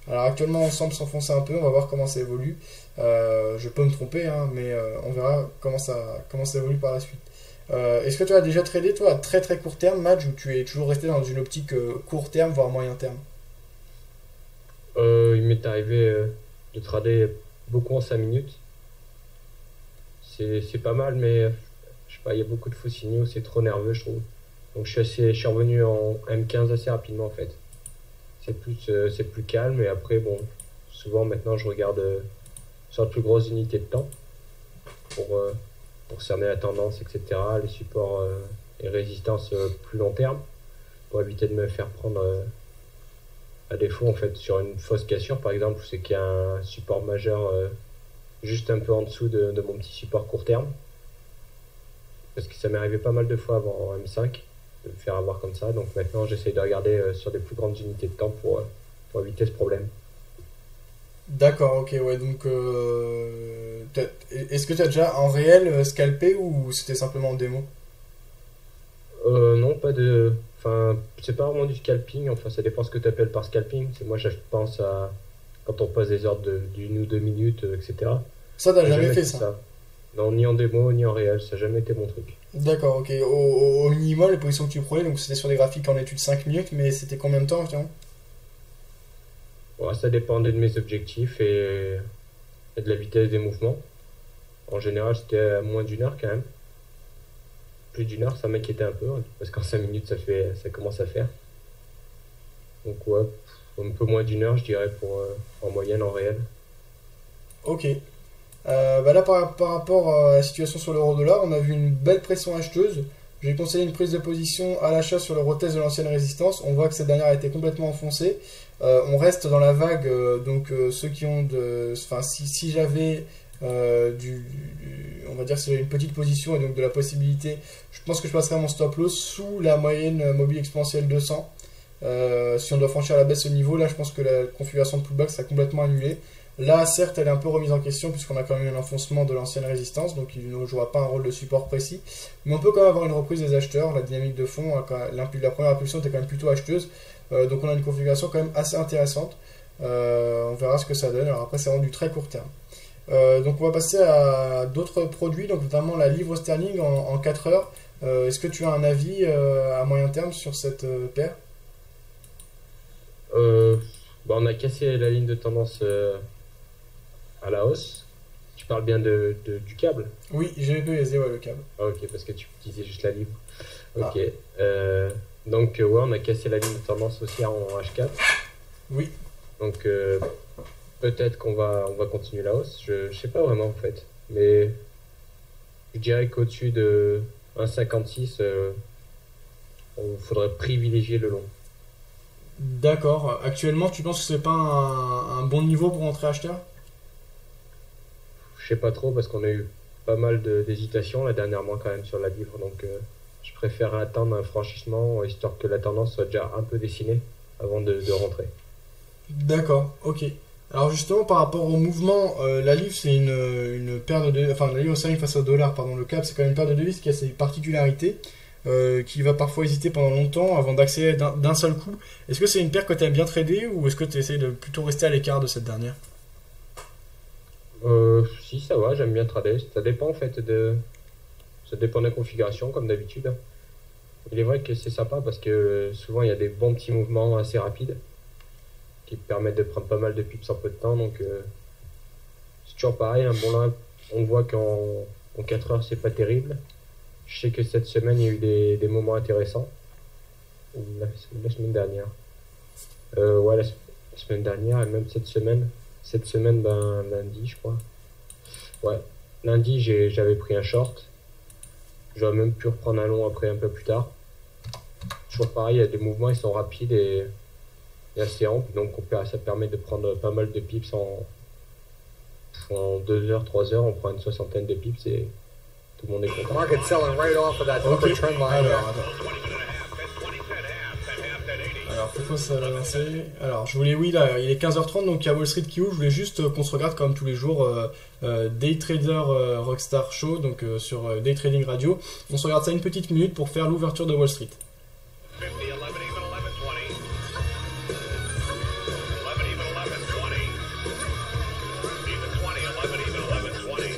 Alors actuellement, on semble s'enfoncer un peu, on va voir comment ça évolue. Je peux me tromper, hein, mais on verra comment ça évolue par la suite. Est-ce que tu as déjà tradé, toi, à très très court terme, Madge, ou tu es toujours resté dans une optique court terme, voire moyen terme? Il m'est arrivé de trader beaucoup en 5 minutes. C'est pas mal, mais je sais pas, il y a beaucoup de faux signaux, c'est trop nerveux, je trouve. Donc je suis revenu en M15 assez rapidement en fait. C'est plus calme et après, bon, souvent maintenant je regarde sur de plus grosses unités de temps pour cerner la tendance, etc. Les supports et résistances plus long terme pour éviter de me faire prendre à défaut en fait sur une fausse cassure par exemple, c'est qu'il y a un support majeur juste un peu en dessous de mon petit support court terme. Parce que ça m'est arrivé pas mal de fois avant en M5 de me faire avoir comme ça. Donc maintenant, j'essaie de regarder sur des plus grandes unités de temps pour éviter ce problème. D'accord, ok, ouais, donc est-ce que tu as déjà en réel scalpé ou c'était simplement en démo? Non, pas de. Enfin, c'est pas vraiment du scalping. Enfin, ça dépend ce que tu appelles par scalping. Moi, je pense à quand on passe des ordres d'une ou deux minutes, etc. Ça, t'as J'ai jamais jamais fait fait ça? ça. Non, ni en démo, ni en réel. Ça n'a jamais été mon truc. D'accord, ok. Au minimum, les positions que tu prenais, donc c'était sur des graphiques en étude 5 minutes, mais c'était combien de temps environ? Ouais, ça dépendait de mes objectifs et de la vitesse des mouvements. En général, c'était à moins d'une heure quand même. Plus d'une heure, ça m'inquiétait un peu, hein, parce qu'en 5 minutes, ça commence à faire. Donc ouais, un peu moins d'une heure, je dirais, en moyenne, en réel. Ok. Là, par rapport à la situation sur l'euro-dollar, on a vu une belle pression acheteuse. J'ai conseillé une prise de position à l'achat sur le retest de l'ancienne résistance. On voit que cette dernière a été complètement enfoncée. On reste dans la vague, ceux qui ont de. Enfin, si j'avais on va dire que c'est une petite position et donc de la possibilité, je pense que je passerai mon stop loss sous la moyenne mobile exponentielle 200. Si on doit franchir à la baisse ce niveau, là je pense que la configuration de pullback sera complètement annulée. Là, certes, elle est un peu remise en question puisqu'on a quand même eu un enfoncement de l'ancienne résistance, donc il ne jouera pas un rôle de support précis. Mais on peut quand même avoir une reprise des acheteurs. La dynamique de fond, la première impulsion était quand même plutôt acheteuse. Donc on a une configuration quand même assez intéressante. On verra ce que ça donne. Alors après, c'est vraiment du très court terme. Donc on va passer à d'autres produits, donc notamment la livre sterling en 4 heures. Est-ce que tu as un avis à moyen terme sur cette paire? Euh, on a cassé la ligne de tendance à la hausse. Tu parles bien du câble? Oui, GBP/USD, ouais, le câble. Ah, ok, parce que tu disais juste la livre. Ok. Ah, Ouais, on a cassé la ligne de tendance haussière en H4. oui, Donc peut-être on va continuer la hausse. Je sais pas vraiment en fait. Mais je dirais qu'au-dessus de 1,56, il faudrait privilégier le long. d'accord. Actuellement, tu penses que c'est pas un bon niveau pour entrer acheteur? Je sais pas trop parce qu'on a eu pas mal d'hésitations là dernièrement quand même sur la livre. Donc je préfère attendre un franchissement histoire que la tendance soit déjà un peu dessinée avant de rentrer. D'accord, ok. Alors justement, par rapport au mouvement, la livre c'est une paire de devises, enfin la livre sterling face au dollar, pardon, le CAP c'est quand même une paire de devises qui a ses particularités, qui va parfois hésiter pendant longtemps avant d'accélérer d'un seul coup. Est-ce que c'est une paire que tu aimes bien trader ou est-ce que tu essaies de plutôt rester à l'écart de cette dernière? Si, ça va, j'aime bien trader. Ça dépend en fait Ça dépend de la configuration, comme d'habitude. Il est vrai que c'est sympa parce que souvent il y a des bons petits mouvements assez rapides qui permettent de prendre pas mal de pips en peu de temps. Donc c'est toujours pareil, un bon là, on voit en 4 heures c'est pas terrible. Je sais que cette semaine il y a eu des moments intéressants. Ou la semaine dernière. Ouais, la semaine dernière et même cette semaine. Cette semaine, ben lundi, je crois. Ouais, lundi j'avais pris un short. J'aurais même pu reprendre un long après un peu plus tard. Toujours pareil, il y a des mouvements, ils sont rapides et assez amples. Donc ça permet de prendre pas mal de pips en 2 heures, 3 heures. On prend une soixantaine de pips et tout le monde est content. Market selling right off of that upper trend line. Alors, pourquoi ça va lancer? Alors, je voulais, oui, là, il est 15h30, donc il y a Wall Street qui ouvre. Je voulais juste qu'on se regarde comme tous les jours Day Trader Rockstar Show, donc sur Day Trading Radio. On se regarde ça une petite minute pour faire l'ouverture de Wall Street. 50, 11 even, 11 20. 11 even, 11 20. Even 20, 11 even, 11 20.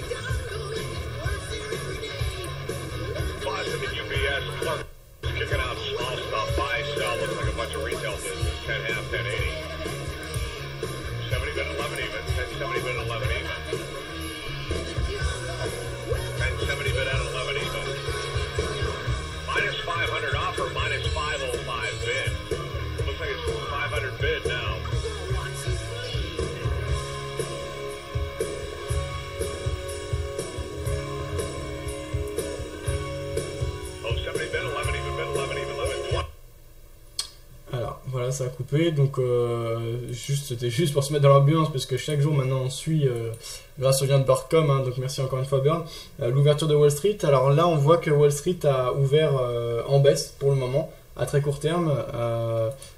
Boston and UBS, Clark kicking out small stuff, buy stuff, looks like a bunch of retail business. 10 half, 10 80. 70 been 11 even, 10 70 been 11 even. 10 70 been at 11 even. Minus 500 offer, minus 505 bid. Looks like it's 500 bid now. Oh, 70 bid, 11 even, bid 11 even, 11 20. Alors, voilà, ça a coupé. Donc, c'était juste pour se mettre dans l'ambiance, parce que chaque jour maintenant on suit, grâce au lien de Boardcom, hein, donc merci encore une fois Burn, l'ouverture de Wall Street. Alors là, on voit que Wall Street a ouvert en baisse pour le moment, à très court terme.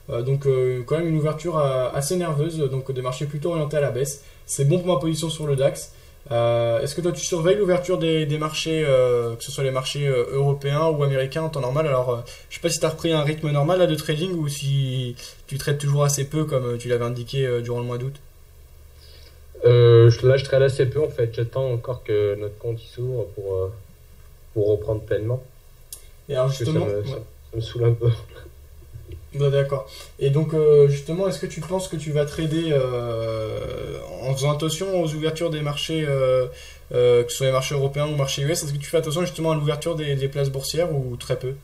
Donc, quand même une ouverture assez nerveuse, donc des marchés plutôt orientés à la baisse. C'est bon pour ma position sur le DAX. Est-ce que toi tu surveilles l'ouverture des marchés, que ce soit les marchés européens ou américains en temps normal? Alors, je sais pas si tu as repris un rythme normal là, de trading ou si tu traites toujours assez peu comme tu l'avais indiqué durant le mois d'août. Là, je trade assez peu en fait. J'attends encore que notre compte il s'ouvre pour reprendre pleinement. Et alors Parce que justement, ça me saoule un peu. ouais, d'accord. Et donc justement, est-ce que tu penses que tu vas trader en faisant attention aux ouvertures des marchés, que ce soit les marchés européens ou marchés US? Est-ce que tu fais attention justement à l'ouverture des places boursières ou très peu?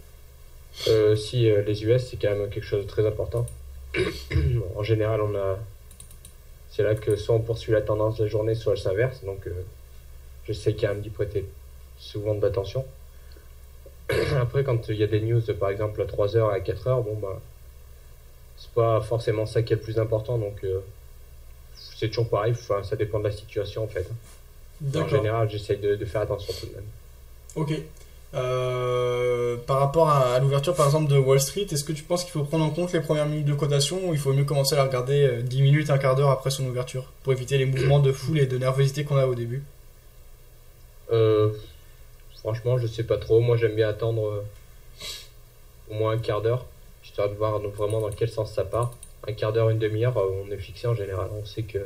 Si les US c'est quand même quelque chose de très important. En général, c'est là que soit on poursuit la tendance de la journée, soit elle s'inverse. Donc j'essaie quand même d'y prêter souvent de l'attention. Après, quand il y a des news, par exemple à 3h et à 4h, bon bah c'est pas forcément ça qui est le plus important. Donc c'est toujours pareil, enfin, ça dépend de la situation en fait. En D'accord. général, j'essaie de faire attention tout de même. Ok. Par rapport à l'ouverture par exemple de Wall Street, est-ce que tu penses qu'il faut prendre en compte les premières minutes de cotation ou il vaut mieux commencer à la regarder 10 minutes, un quart d'heure après son ouverture pour éviter les mouvements de foule et de nervosité qu'on a au début? Franchement, je sais pas trop. Moi, j'aime bien attendre au moins un quart d'heure, histoire de voir vraiment dans quel sens ça part. Un quart d'heure, une demi-heure, on est fixé en général. On sait que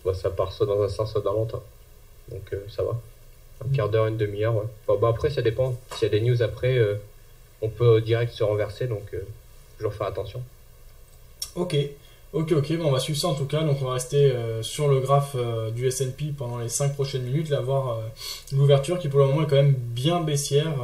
bah, ça part soit dans un sens, soit dans l'autre. Donc ça va. Un quart d'heure, une demi-heure, ouais. Bah, après, ça dépend. S'il y a des news après, on peut direct se renverser, donc toujours faire attention. Ok, bon, on va suivre ça en tout cas. Donc on va rester sur le graphe du S&P pendant les 5 prochaines minutes, là, voir l'ouverture qui pour le moment est quand même bien baissière.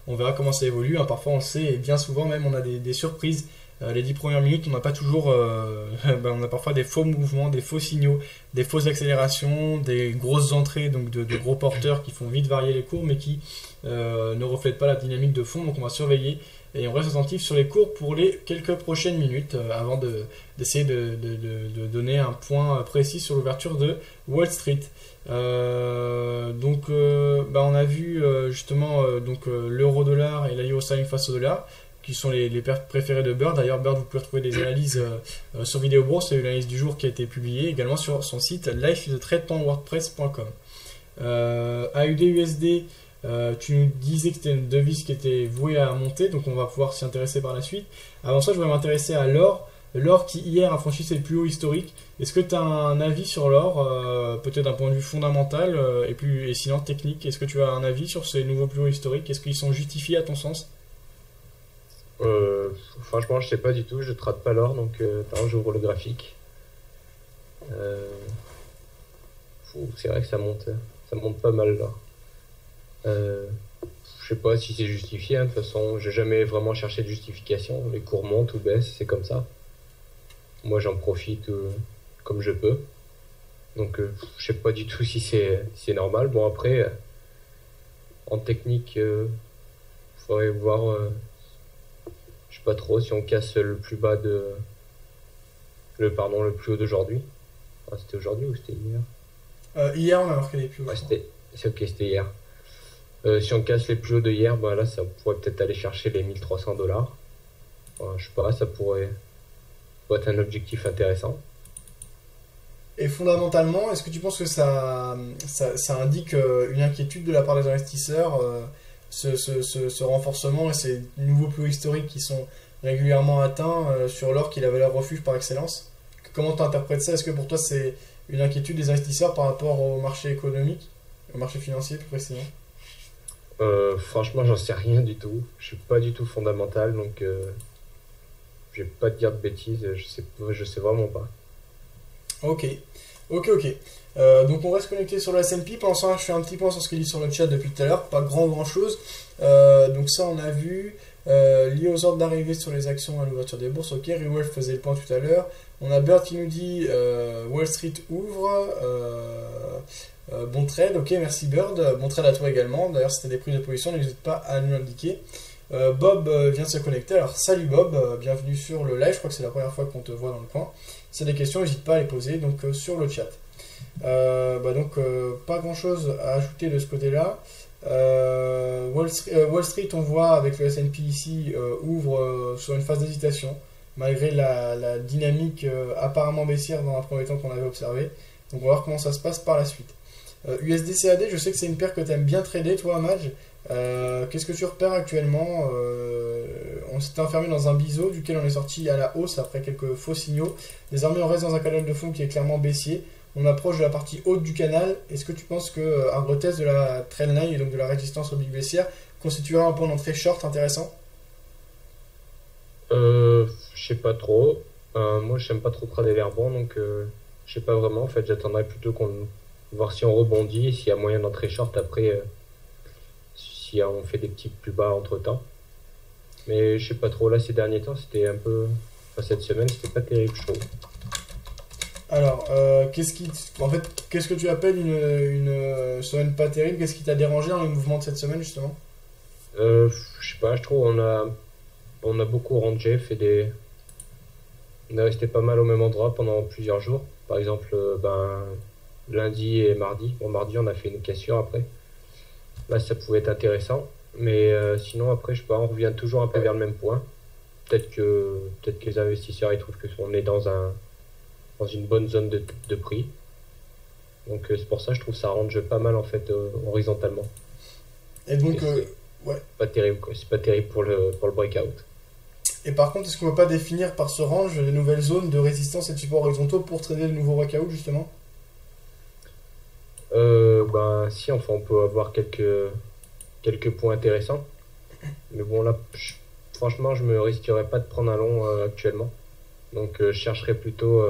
On verra comment ça évolue, hein. Parfois on le sait et bien souvent même on a des surprises. Les 10 premières minutes, on n'a pas toujours, on a parfois des faux mouvements, des faux signaux, des fausses accélérations, des grosses entrées, donc de gros porteurs qui font vite varier les cours mais qui ne reflètent pas la dynamique de fond. Donc on va surveiller et on reste attentif sur les cours pour les quelques prochaines minutes avant d'essayer de donner un point précis sur l'ouverture de Wall Street. Donc on a vu justement l'euro-dollar et l'euro sterling face au dollar qui sont les paires préférées de Bird. D'ailleurs, Bird, vous pouvez retrouver des analyses sur Vidéo Bourse. Il y a eu l'analyse du jour qui a été publiée également sur son site lifeisthetradewordpress.com. AUD-USD, tu nous disais que c'était une devise qui était vouée à monter, donc on va pouvoir s'y intéresser par la suite. Avant ça, je voudrais m'intéresser à l'or. L'or qui hier a franchi ses plus hauts historiques. Est-ce que tu as un avis sur l'or, peut-être d'un point de vue fondamental et sinon technique? Est-ce que tu as un avis sur ces nouveaux plus hauts historiques? Est-ce qu'ils sont justifiés à ton sens? Franchement, je sais pas du tout, je trade pas l'or, donc attends, j'ouvre le graphique. C'est vrai que ça monte pas mal là. Je sais pas si c'est justifié, hein. De toute façon, j'ai jamais vraiment cherché de justification. Les cours montent ou baissent, c'est comme ça. Moi, j'en profite comme je peux. Donc, je sais pas du tout si c'est normal. Bon, après, en technique, faudrait voir. Je sais pas trop si on casse le plus bas le plus haut d'aujourd'hui. Ah, c'était aujourd'hui ou c'était hier? Hier, on a marqué les plus hauts. Ouais, c'était hier. Si on casse les plus hauts de hier, bah là, ça pourrait peut-être aller chercher les 1300$. Je sais pas, ça pourrait être un objectif intéressant. Et fondamentalement, est-ce que tu penses que ça indique une inquiétude de la part des investisseurs, ce renforcement et ces nouveaux plus hauts historiques qui sont régulièrement atteints sur l'or qui est la valeur refuge par excellence? Comment tu interprètes ça? Est-ce que pour toi c'est une inquiétude des investisseurs par rapport au marché économique, au marché financier plus précisément? Franchement, j'en sais rien du tout. Je suis pas du tout fondamental, donc je vais pas te dire de bêtises. Je sais vraiment pas. Ok. Donc on reste connecté sur le S&P. Pendant ce temps, je fais un petit point sur ce qu'il dit sur le chat depuis tout à l'heure. Pas grand chose. Donc ça, on a vu. Lié aux ordres d'arrivée sur les actions à l'ouverture des bourses. Ok, Rewolf faisait le point tout à l'heure. On a Bird qui nous dit Wall Street ouvre. Bon trade, ok, merci Bird. Bon trade à toi également. D'ailleurs, si tu as des prises de position, n'hésite pas à nous l'indiquer. Bob vient de se connecter. Alors, salut Bob, bienvenue sur le live. Je crois que c'est la première fois qu'on te voit dans le coin. Si tu as des questions, n'hésite pas à les poser donc, sur le chat. Pas grand chose à ajouter de ce côté-là. Wall Street, on voit avec le S&P ici, ouvre sur une phase d'hésitation, malgré la dynamique apparemment baissière dans un premier temps qu'on avait observé. Donc, on va voir comment ça se passe par la suite. USD-CAD, je sais que c'est une paire que tu aimes bien trader, toi, Madge. Qu'est-ce que tu repères actuellement? On s'était enfermé dans un biseau duquel on est sorti à la hausse après quelques faux signaux. Désormais, on reste dans un canal de fond qui est clairement baissier. On approche de la partie haute du canal. Est-ce que tu penses qu'un retest de la trendline et donc de la résistance au big baissière constituera un point d'entrée short intéressant? Je sais pas trop. Moi, j'aime pas trop trader les rebonds, donc je sais pas vraiment. En fait, j'attendrai plutôt voir si on rebondit, s'il y a moyen d'entrer short après, si on fait des petits plus bas entre temps. Mais je sais pas trop. Là, ces derniers temps, c'était un peu. Enfin, cette semaine, c'était pas terrible, je trouve. Alors, qu'est-ce que tu appelles une semaine pas terrible? Qu'est-ce qui t'a dérangé dans les mouvements de cette semaine, justement? Je sais pas, je trouve on a beaucoup rangé, on est resté pas mal au même endroit pendant plusieurs jours. Par exemple, lundi et mardi. Bon, mardi, on a fait une cassure après. Là, ça pouvait être intéressant. Mais sinon, après, je sais pas, on revient toujours un peu vers le même point. Peut-être que les investisseurs ils trouvent qu'on est dans une bonne zone de prix. Donc c'est pour ça que je trouve ça range pas mal en fait horizontalement. Et donc ouais. Pas terrible quoi, c'est pas terrible pour le breakout. Et par contre, est-ce qu'on ne peut pas définir par ce range de nouvelles zones de résistance et de support horizontaux pour trader de nouveaux breakouts justement? Si, enfin on peut avoir quelques points intéressants. Mais bon là, franchement je me risquerais pas de prendre un long actuellement. Donc je chercherais plutôt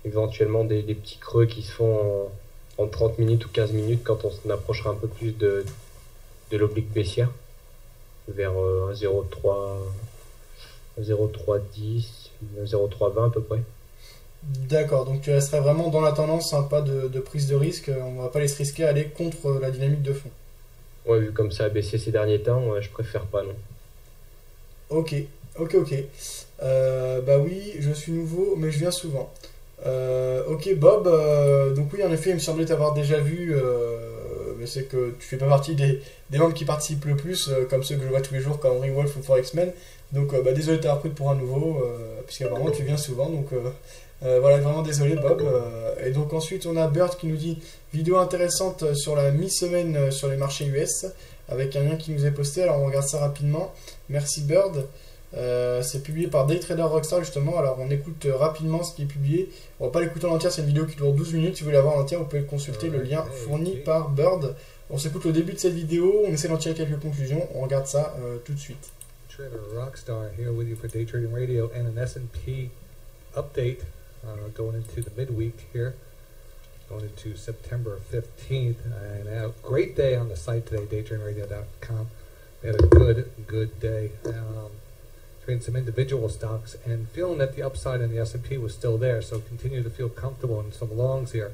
éventuellement des petits creux qui se font en 30 minutes ou 15 minutes quand on approchera un peu plus de l'oblique baissière vers 0,310, 0,320 à peu près. D'accord, donc tu resterais vraiment dans la tendance, hein, pas de prise de risque, on va pas les se risquer à aller contre la dynamique de fond. Ouais, vu comme ça a baissé ces derniers temps, je préfère pas non. Ok. Oui, je suis nouveau, mais je viens souvent. Ok, Bob, donc oui, en effet, il me semblait t'avoir déjà vu, mais c'est que tu fais pas partie des membres qui participent le plus, comme ceux que je vois tous les jours, comme Rewolf ou Forexmen. Donc, désolé de t'avoir pris pour un nouveau, puisqu'apparemment tu viens souvent, donc voilà, vraiment désolé, Bob. Et donc, ensuite, on a Bird qui nous dit vidéo intéressante sur la mi-semaine sur les marchés US, avec un lien qui nous est posté, alors on regarde ça rapidement. Merci, Bird. C'est publié par Daytrader Rockstar justement. Alors on écoute rapidement ce qui est publié. On va pas l'écouter en entière, c'est une vidéo qui dure 12 minutes. Si vous voulez la voir en entière, vous pouvez consulter le lien fourni par Bird. On s'écoute le début de cette vidéo, on essaie d'en tirer quelques conclusions. On regarde ça tout de suite. Trader Rockstar here with you for Day Trading Radio and an S&P update going into the midweek here, going into September 15th. And a great day on the site today, daytradingradio.com. We had a good day. Trading some individual stocks and feeling that the upside in the S&P was still there, so continue to feel comfortable in some longs here.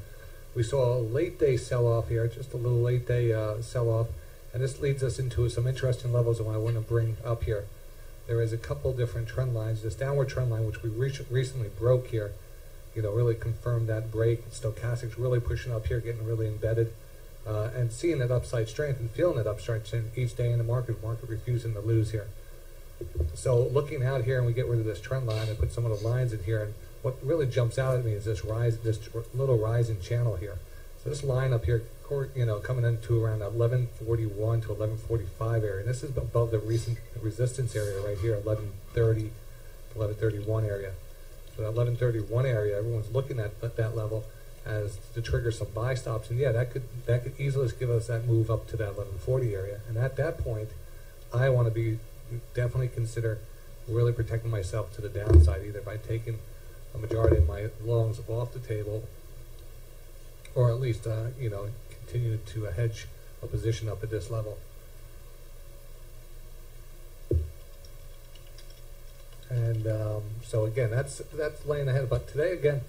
We saw a late day sell-off here, just a little late day sell-off, and this leads us into some interesting levels that I want to bring up here. There is a couple different trend lines. This downward trend line, which we recently broke here, really confirmed that break. Stochastics really pushing up here, getting really embedded, and seeing that upside strength and feeling that upside strength each day in the market refusing to lose here. So looking out here, and we get rid of this trend line and put some of the lines in here, and what really jumps out at me is this little rising channel here. So this line up here, coming into around 1141 to 1145 area. And this is above the recent resistance area right here, 1130 to 1131 area. So that 1131 area, everyone's looking at that level as to trigger some buy stops. And yeah, that could easily give us that move up to that 1140 area. And at that point, I want to definitely consider really protecting myself to the downside, either by taking a majority of my longs off the table, or at least continue to hedge a position up at this level. And so again, that's laying ahead. But today again,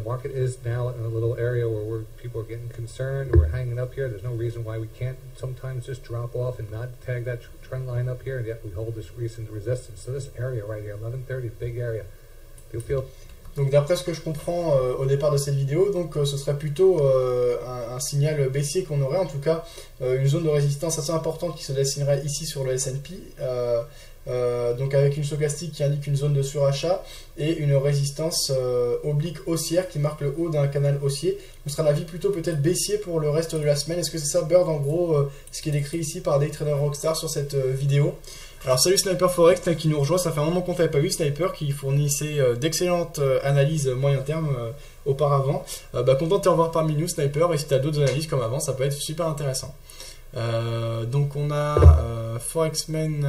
market is now in a little area where people are getting concerned. We're hanging up here. There's no reason why we can't sometimes just drop off and not tag that trend line up here, and yet we hold this recent resistance. So this area right here, 1130, big area. You feel. Donc d'après ce que je comprends au départ de cette vidéo, donc ce serait plutôt un signal baissier qu'on aurait, en tout cas une zone de résistance assez importante qui se dessinerait ici sur le S&P, donc avec une stochastique qui indique une zone de surachat et une résistance oblique haussière qui marque le haut d'un canal haussier. On sera un avis plutôt peut-être baissier pour le reste de la semaine. Est-ce que c'est ça, Bird, en gros, ce qui est décrit ici par Daytrader Rockstar sur cette vidéo? Alors salut Sniper Forex qui nous rejoint, ça fait un moment qu'on ne t'avait pas vu, Sniper, qui fournissait d'excellentes analyses moyen terme auparavant. Content de te revoir parmi nous, Sniper, et si tu as d'autres analyses comme avant, ça peut être super intéressant. Donc on a Forexman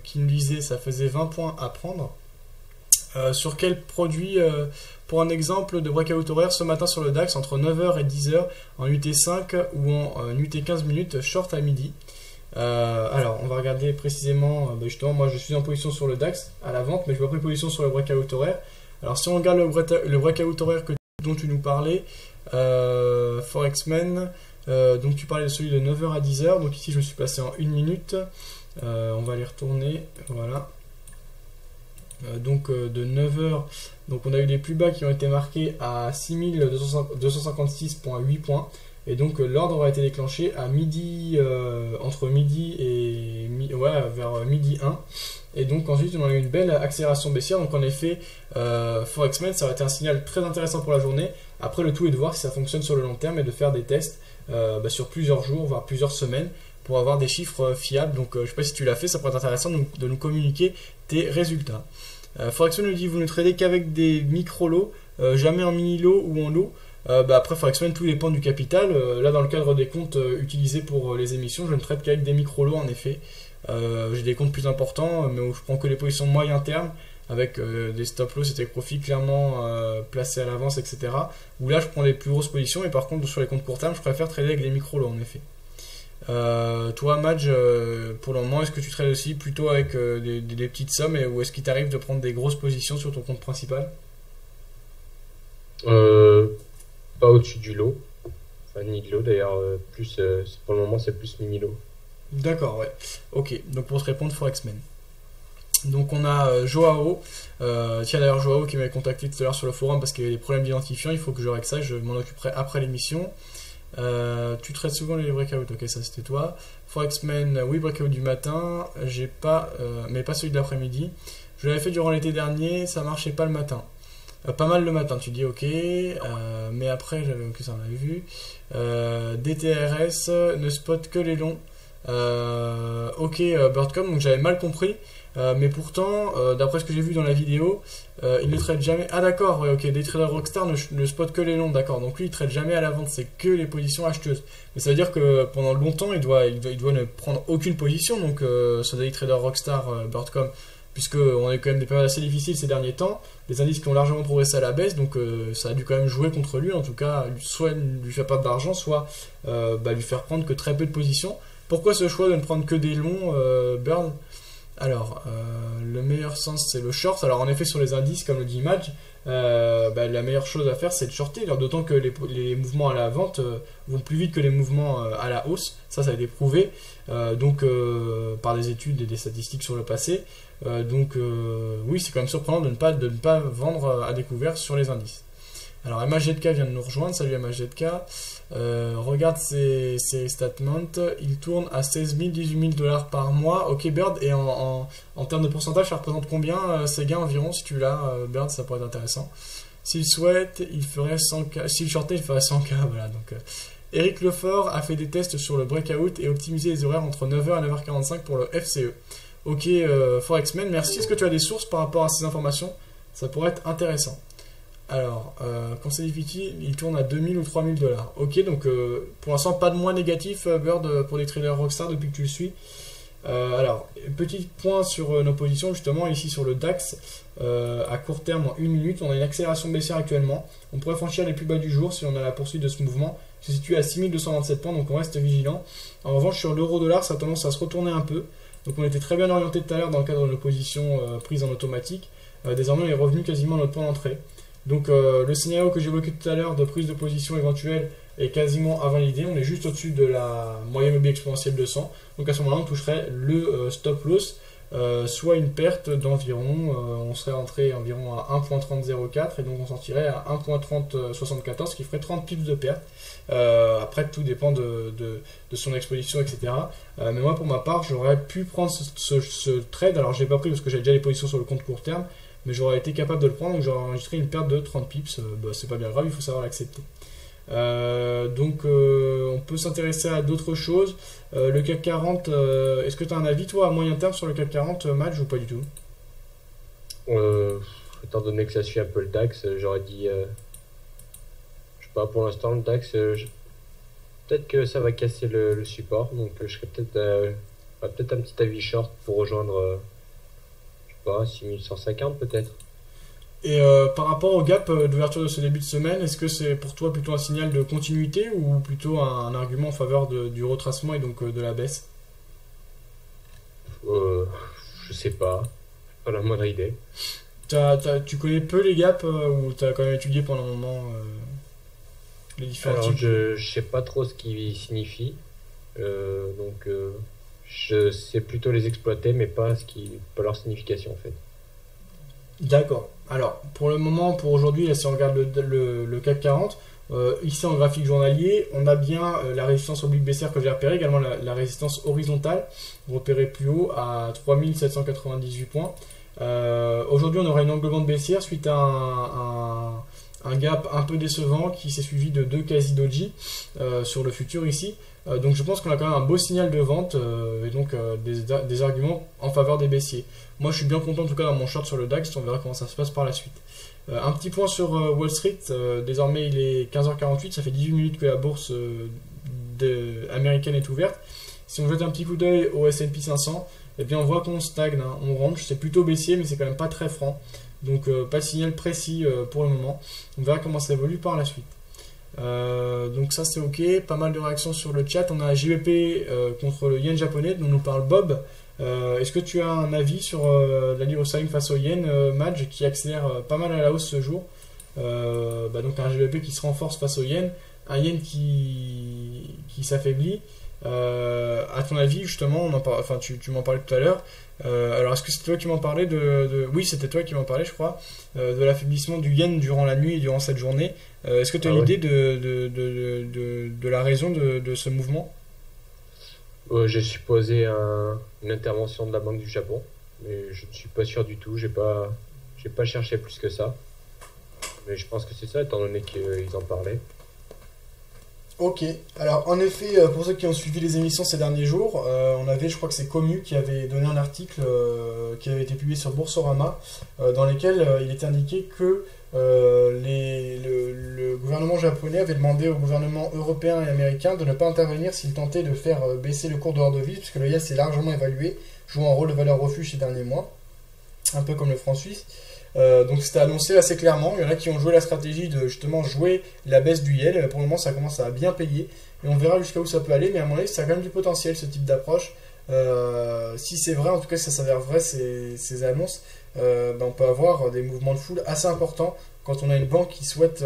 qui nous disait ça faisait 20 points à prendre. Sur quel produit, pour un exemple de breakout horaire ce matin sur le DAX entre 9h et 10h en UT5 ou en UT 15 minutes short à midi. Alors on va regarder précisément, justement moi je suis en position sur le DAX à la vente, mais je vais pas pris position sur le breakout horaire. Alors si on regarde le breakout horaire dont tu nous parlais, Forexman, donc tu parlais de celui de 9h à 10h, donc ici je me suis passé en 1 minute, on va aller retourner, voilà. Donc de 9h, donc on a eu des plus bas qui ont été marqués à 6256,8 points. Et donc l'ordre aura été déclenché à midi, entre midi et vers midi 1. Et donc ensuite on a eu une belle accélération baissière. Donc en effet, Forexman, ça aurait été un signal très intéressant pour la journée. Après, le tout est de voir si ça fonctionne sur le long terme et de faire des tests sur plusieurs jours, voire plusieurs semaines, pour avoir des chiffres fiables. Donc je ne sais pas si tu l'as fait, ça pourrait être intéressant de nous communiquer tes résultats. Forexman nous dit vous ne tradez qu'avec des micro-lots, jamais en mini-lot ou en lot. Après Forexman, tout dépend du capital. Là dans le cadre des comptes utilisés pour les émissions, je ne traite qu'avec des micro-lots en effet. J'ai des comptes plus importants mais où je prends que les positions moyen terme avec des stop-loss et des profits clairement placés à l'avance, etc. Où là je prends les plus grosses positions, et par contre sur les comptes court terme je préfère trader avec des micro-lots en effet. Toi Madge, pour le moment est-ce que tu trades aussi plutôt avec des petites sommes, ou est-ce qu'il t'arrive de prendre des grosses positions sur ton compte principal? Pas au-dessus du lot, enfin ni de lot d'ailleurs, pour le moment c'est plus mini-lot. D'accord, ouais. Ok, donc pour te répondre, Forexman. Donc on a Joao, tiens d'ailleurs Joao qui m'avait contacté tout à l'heure sur le forum parce qu'il y avait des problèmes d'identifiant, il faut que je règle ça, je m'en occuperai après l'émission. Tu traites souvent les breakouts, ok ça c'était toi. Forexman, oui breakout du matin, j'ai pas, mais pas celui d'après-midi. Je l'avais fait durant l'été dernier, ça marchait pas le matin. Pas mal le matin, tu dis ok, mais après j'avais ok, ça on l'avait vu. DTRS ne spot que les longs Ok, Birdcom, donc j'avais mal compris. Mais pourtant, d'après ce que j'ai vu dans la vidéo, il ne traite jamais. Ah d'accord, ouais, ok, des traders Rockstar ne spot que les longs, d'accord. Donc lui, il traite jamais à la vente, c'est que les positions acheteuses. Mais ça veut dire que pendant longtemps, il doit ne prendre aucune position. Donc ce day trader Rockstar, Birdcom, puisque on a eu quand même des périodes assez difficiles ces derniers temps, des indices qui ont largement progressé à la baisse, donc ça a dû quand même jouer contre lui. En tout cas, soit lui faire perdre d'argent, soit lui faire prendre que très peu de positions. Pourquoi ce choix de ne prendre que des longs, Bird? Alors, le meilleur sens, c'est le short. Alors, en effet, sur les indices, comme le dit Image, la meilleure chose à faire, c'est de shorter. D'autant que les mouvements à la vente vont plus vite que les mouvements à la hausse. Ça a été prouvé par des études et des statistiques sur le passé. Oui, c'est quand même surprenant de ne pas vendre à découvert sur les indices. Alors, MHZK vient de nous rejoindre. Salut MHZK. Regarde ses statements, il tourne à 16 000, 18 000 dollars par mois. Ok Bird, et en termes de pourcentage, ça représente combien ces gains environ? Si tu l'as, Bird, ça pourrait être intéressant. S'il souhaite, il ferait 100K. S'il shortait, il ferait 100K. Voilà, donc, Eric Lefort a fait des tests sur le breakout et optimisé les horaires entre 9h et 9h45 pour le FCE. Ok, Forexman, merci. Est-ce que tu as des sources par rapport à ces informations? Ça pourrait être intéressant. Alors, Conseil Equity, il tourne à 2000 ou 3000 dollars. Ok, donc pour l'instant, pas de moins négatif, Bird, pour les traders Rockstar depuis que tu le suis. Alors, petit point sur nos positions, justement, ici sur le DAX, à court terme, en 1 minute, on a une accélération baissière actuellement. On pourrait franchir les plus bas du jour si on a la poursuite de ce mouvement. Il se situe à 6227 points, donc on reste vigilant. En revanche, sur l'euro-dollar, ça a tendance à se retourner un peu. Donc on était très bien orienté tout à l'heure dans le cadre de nos positions prises en automatique. Désormais, on est revenu quasiment à notre point d'entrée. Donc le scénario que j'ai évoqué tout à l'heure de prise de position éventuelle est quasiment invalidé. On est juste au-dessus de la moyenne mobile exponentielle de 100. Donc à ce moment-là, on toucherait le stop loss, soit une perte d'environ, on serait entré environ à 1.3004 et donc on sortirait à 1.3074, ce qui ferait 30 pips de perte. Après, tout dépend de son exposition, etc. Mais moi, pour ma part, j'aurais pu prendre ce trade. Alors, je l'ai pas pris parce que j'avais déjà les positions sur le compte court terme. Mais j'aurais été capable de le prendre, donc j'aurais enregistré une perte de 30 pips. C'est pas bien grave, il faut savoir l'accepter. On peut s'intéresser à d'autres choses. Le CAC 40, est-ce que tu as un avis, toi, à moyen terme sur le CAC 40, Match, ou pas du tout? Étant donné que ça suit un peu le DAX, j'aurais dit... je sais pas, pour l'instant, le DAX, peut-être que ça va casser le support, donc je serais peut-être un petit avis short pour rejoindre... 6150 peut-être. Et par rapport au gap d'ouverture de ce début de semaine, est-ce que c'est pour toi plutôt un signal de continuité ou plutôt un argument en faveur du retracement et donc de la baisse? Je sais pas la moindre idée. Tu connais peu les gaps ou tu as quand même étudié pendant un moment les différents Alors types? je sais pas trop ce qu'ils signifient, je sais plutôt les exploiter, mais pas leur signification en fait. D'accord. Alors, pour le moment, pour aujourd'hui, là, si on regarde le CAC 40, ici en graphique journalier, on a bien la résistance oblique baissière que j'ai repérée, également la résistance horizontale, repérée plus haut à 3798 points. Aujourd'hui, on aura une englobante baissière suite à un gap un peu décevant qui s'est suivi de 2 quasi-doji sur le futur ici. Donc je pense qu'on a quand même un beau signal de vente et donc des arguments en faveur des baissiers. Moi je suis bien content en tout cas dans mon short sur le DAX, on verra comment ça se passe par la suite. Un petit point sur Wall Street, désormais il est 15h48, ça fait 18 minutes que la bourse américaine est ouverte. Si on jette un petit coup d'œil au S&P 500, eh bien on voit qu'on stagne, hein, on range, c'est plutôt baissier mais c'est quand même pas très franc. Donc pas de signal précis pour le moment, on verra comment ça évolue par la suite. Donc ça c'est ok, pas mal de réactions sur le chat. On a JVP contre le yen japonais dont nous parle Bob. Est-ce que tu as un avis sur la livre sterling face au yen, Madge, qui accélère pas mal à la hausse ce jour? Donc un JVP qui se renforce face au yen, un yen qui s'affaiblit. À ton avis, justement, tu m'en parlais tout à l'heure. Alors, est-ce que c'est toi qui m'en parlais Oui, c'était toi qui m'en parlais, je crois, de l'affaiblissement du yen durant la nuit et durant cette journée. Est-ce que tu as une idée de la raison de ce mouvement? J'ai supposé une intervention de la Banque du Japon, mais je ne suis pas sûr du tout. J'ai pas cherché plus que ça. Mais je pense que c'est ça, étant donné qu'ils en parlaient. Ok, alors en effet, pour ceux qui ont suivi les émissions ces derniers jours, on avait, je crois que c'est Comu qui avait donné un article qui avait été publié sur Boursorama, dans lequel il était indiqué que le gouvernement japonais avait demandé au gouvernement européen et américain de ne pas intervenir s'il tentait de faire baisser le cours de leur devise, puisque le yen s'est largement évalué, jouant un rôle de valeur refuge ces derniers mois, un peu comme le franc suisse. Donc c'était annoncé assez clairement. Il y en a qui ont joué la stratégie de justement jouer la baisse du yen. Pour le moment, ça commence à bien payer et on verra jusqu'à où ça peut aller. Mais à mon avis, ça a quand même du potentiel, ce type d'approche. Si c'est vrai, en tout cas, si ça s'avère vrai, ces annonces, on peut avoir des mouvements de foule assez importants quand on a une banque qui souhaite,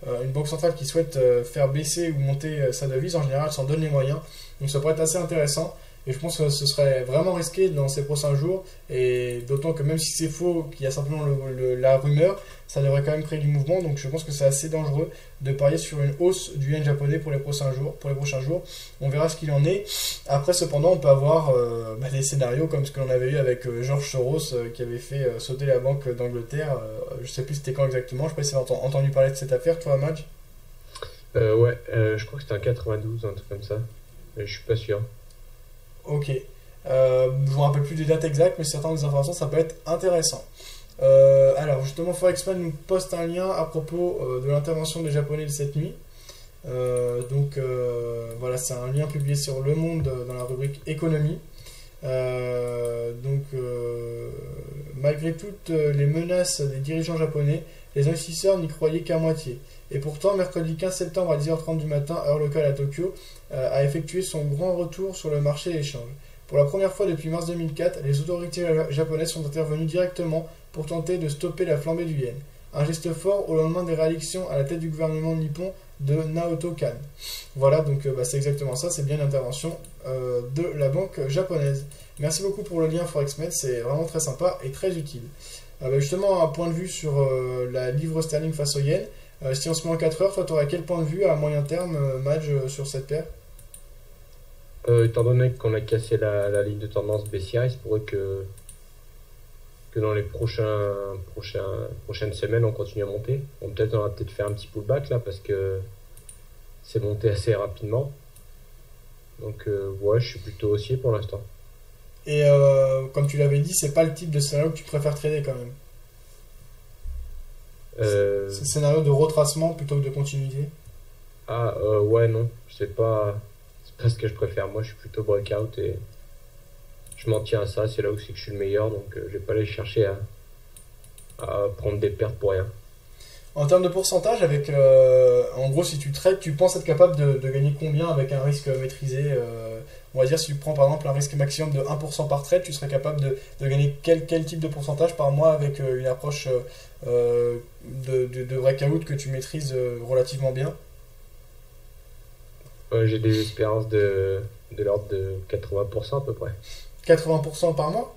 une banque centrale qui souhaite faire baisser ou monter sa devise. En général, elle s'en donne les moyens. Donc ça pourrait être assez intéressant. Et je pense que ce serait vraiment risqué dans ces prochains jours, et d'autant que même si c'est faux, qu'il y a simplement la rumeur, ça devrait quand même créer du mouvement, donc je pense que c'est assez dangereux de parier sur une hausse du yen japonais pour les prochains jours. On verra ce qu'il en est. Après, cependant, on peut avoir des scénarios comme ce que l'on avait eu avec George Soros qui avait fait sauter la Banque d'Angleterre. Je sais plus c'était quand exactement, je sais pas si tu as entendu parler de cette affaire, toi, Madge. Ouais, je crois que c'était en 92, un truc comme ça, mais je suis pas sûr. Ok. Je ne me rappelle plus des dates exactes, mais certaines des informations, ça peut être intéressant. Alors, justement, Forexman nous poste un lien à propos de l'intervention des Japonais de cette nuit. Voilà, c'est un lien publié sur Le Monde dans la rubrique économie. Malgré toutes les menaces des dirigeants japonais, les investisseurs n'y croyaient qu'à moitié. Et pourtant, mercredi 15 septembre à 10h30 du matin, heure locale à Tokyo, a effectué son grand retour sur le marché d'échange. Pour la première fois depuis mars 2004, les autorités japonaises sont intervenues directement pour tenter de stopper la flambée du yen. Un geste fort au lendemain des réélections à la tête du gouvernement nippon de Naoto Kan. Voilà, donc c'est exactement ça, c'est bien l'intervention de la banque japonaise. Merci beaucoup pour le lien Forexmed, c'est vraiment très sympa et très utile. Justement, un point de vue sur la livre sterling face au yen. Si on se met en 4 heures, toi, tu aurais quel point de vue à moyen terme, Madge, sur cette paire? Étant donné qu'on a cassé la ligne de tendance baissière, il se pourrait que dans les prochaines semaines, on continue à monter. On va peut-être faire un petit pullback là, parce que c'est monté assez rapidement. Donc, ouais, je suis plutôt haussier pour l'instant. Et comme tu l'avais dit, c'est pas le type de scénario que tu préfères trader quand même. C'est le scénario de retracement plutôt que de continuité. Ouais, non, c'est pas ce que je préfère. Moi, je suis plutôt breakout et je m'en tiens à ça. C'est là où c'est que je suis le meilleur, donc je vais pas aller chercher à prendre des pertes pour rien. En termes de pourcentage, en gros, si tu trades, tu penses être capable de gagner combien avec un risque maîtrisé? On va dire, si tu prends par exemple un risque maximum de 1% par trade, tu serais capable de gagner quel type de pourcentage par mois avec une approche de breakout que tu maîtrises relativement bien? J'ai des espérances de l'ordre de 80% à peu près. 80% par mois?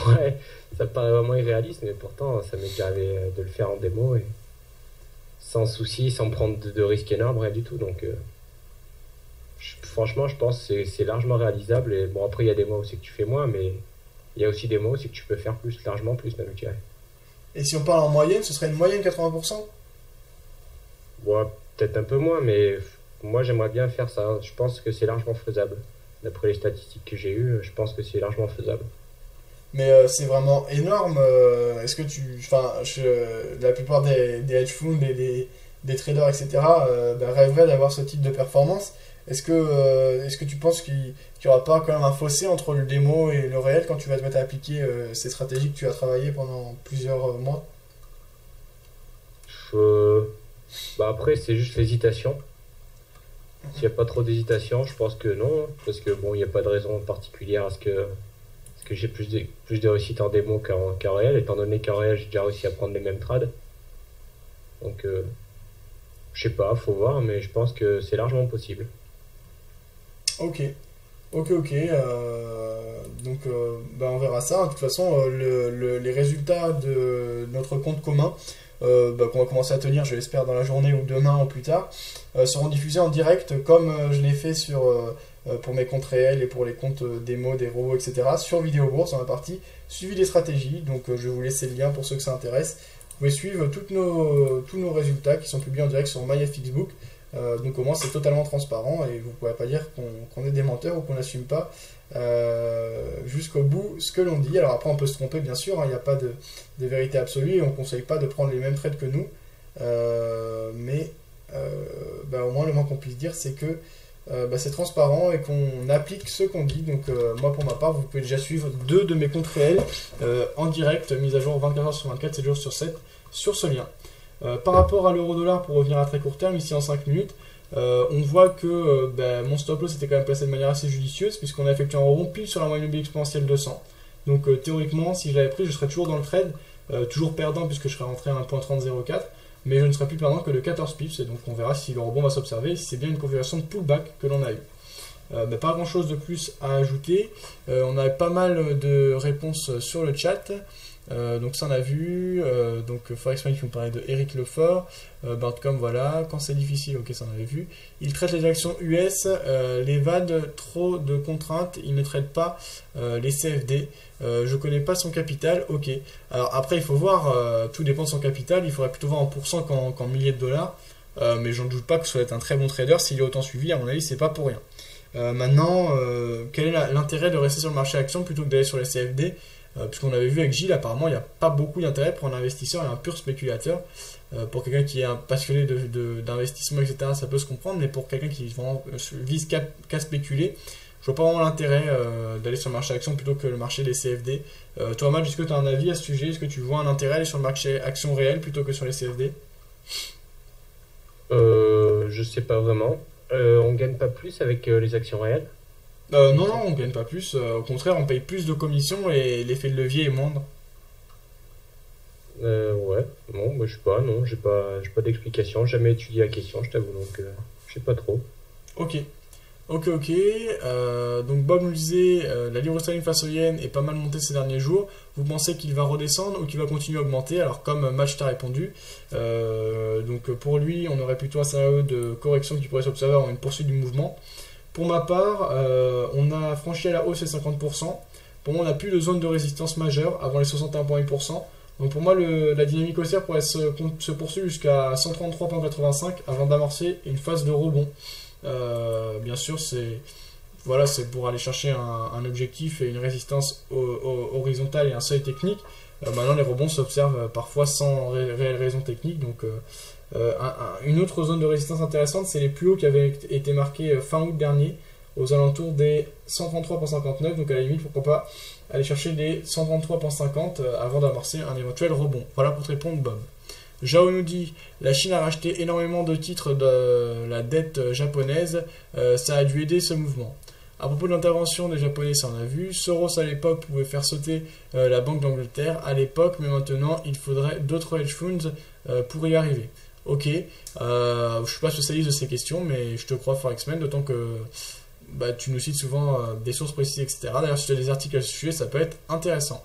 Ouais, ça paraît vraiment irréaliste, mais pourtant ça m'est déjà arrivé de le faire en démo et sans souci, sans prendre de risques énormes, rien du tout. Donc franchement, je pense que c'est largement réalisable. Et bon, après, il y a des mois où c'est que tu fais moins, mais il y a aussi des mois où c'est que tu peux faire plus, largement plus même, je dirais. Et si on parle en moyenne, ce serait une moyenne 80%? Ouais, peut-être un peu moins, mais moi j'aimerais bien faire ça. Je pense que c'est largement faisable. D'après les statistiques que j'ai eues, je pense que c'est largement faisable. Mais c'est vraiment énorme. Est-ce que la plupart des hedge funds, des traders, etc., rêveraient d'avoir ce type de performance. Est-ce que tu penses qu'il n'y aura pas quand même un fossé entre le démo et le réel quand tu vas te mettre à appliquer ces stratégies que tu as travaillées pendant plusieurs mois? Après, c'est juste l'hésitation. S'il n'y a pas trop d'hésitation, je pense que non. Parce que bon, il n'y a pas de raison particulière à ce que j'ai plus de réussite en démo qu'en réel, étant donné qu'en réel, j'ai déjà réussi à prendre les mêmes trades. Donc, je sais pas, faut voir, mais je pense que c'est largement possible. Ok. Donc, on verra ça. De toute façon, les résultats de notre compte commun, qu'on va commencer à tenir, je l'espère, dans la journée ou demain ou plus tard, seront diffusés en direct, comme je l'ai fait pour mes comptes réels et pour les comptes démo, des robots, etc., sur Vidéo Bourse, dans la partie suivi des stratégies. Donc, je vais vous laisser le lien pour ceux que ça intéresse. Vous pouvez suivre tous nos résultats qui sont publiés en direct sur MyFXBook. Donc au moins c'est totalement transparent et vous ne pourrez pas dire qu'on est des menteurs ou qu'on n'assume pas jusqu'au bout ce que l'on dit. Alors après on peut se tromper bien sûr, il n'y a pas de vérité absolue et on ne conseille pas de prendre les mêmes trades que nous. Mais au moins le moins qu'on puisse dire c'est que c'est transparent et qu'on applique ce qu'on dit. Donc moi pour ma part vous pouvez déjà suivre 2 de mes comptes réels en direct, mise à jour 24 heures sur 24, 7 jours sur 7 sur ce lien. Par rapport à l'euro-dollar, pour revenir à très court terme, ici en 5 minutes, on voit que mon stop loss était quand même placé de manière assez judicieuse puisqu'on a effectué un rebond pile sur la moyenne mobile exponentielle 200. Donc théoriquement, si je l'avais pris, je serais toujours dans le trade, toujours perdant puisque je serais rentré à 1.3004, mais je ne serais plus perdant que de 14 pips, et donc on verra si le rebond va s'observer, si c'est bien une configuration de pullback que l'on a eu. Pas grand chose de plus à ajouter, on a pas mal de réponses sur le chat. Donc ça on a vu, donc Forexman qui nous parlait de Eric Lefort, Bartcom voilà, quand c'est difficile, ok ça on avait vu, il traite les actions US, les VAD, trop de contraintes, il ne traite pas les CFD, je connais pas son capital, ok, alors après il faut voir, tout dépend de son capital, il faudrait plutôt voir en pourcent qu'en milliers de dollars, mais j'en doute pas que ce soit un très bon trader, s'il est autant suivi, à mon avis c'est pas pour rien. Maintenant, quel est l'intérêt de rester sur le marché action plutôt que d'aller sur les CFD? Puisqu'on avait vu avec Gilles, apparemment il n'y a pas beaucoup d'intérêt pour un investisseur et un pur spéculateur. Pour quelqu'un qui est un passionné d'investissement, etc., ça peut se comprendre, mais pour quelqu'un qui vise qu'à spéculer, je vois pas vraiment l'intérêt d'aller sur le marché action plutôt que le marché des CFD. Toi, Matt, est-ce que tu as un avis à ce sujet? Est-ce que tu vois un intérêt à aller sur le marché action réel plutôt que sur les CFD? Je sais pas vraiment. On gagne pas plus avec les actions réelles? Non, on gagne pas plus. Au contraire, on paye plus de commissions et l'effet de levier est moindre. Ouais, non, je sais pas, non, j'ai pas d'explication, jamais étudié la question, je t'avoue, donc je sais pas trop. Ok. Donc Bob nous disait la livre sterling face au yen est pas mal montée ces derniers jours. Vous pensez qu'il va redescendre ou qu'il va continuer à augmenter? Alors comme Match t'a répondu, donc pour lui, on aurait plutôt un scénario de correction qui pourrait s'observer en une poursuite du mouvement. Pour ma part, on a franchi à la hausse les 50%. Pour moi, on n'a plus de zone de résistance majeure avant les 61,8%. Donc pour moi, la dynamique haussière pourrait se poursuivre jusqu'à 133,85 avant d'amorcer une phase de rebond. Bien sûr, c'est pour aller chercher un objectif et une résistance horizontale et un seuil technique. Maintenant, les rebonds s'observent parfois sans réelle raison technique. Donc une autre zone de résistance intéressante, c'est les plus hauts qui avaient été marqués fin août dernier, aux alentours des 133,59, donc à la limite pourquoi pas aller chercher des 133,50 avant d'amorcer un éventuel rebond. Voilà pour te répondre Bob. Jao nous dit, la Chine a racheté énormément de titres de la dette japonaise, ça a dû aider ce mouvement. À propos de l'intervention des Japonais, ça on a vu. Soros à l'époque pouvait faire sauter la Banque d'Angleterre à l'époque, mais maintenant il faudrait d'autres hedge funds pour y arriver. Ok, je suis pas spécialiste de ces questions, mais je te crois Forexman, d'autant que tu nous cites souvent des sources précises, etc. D'ailleurs, si tu as des articles à ce sujet, ça peut être intéressant.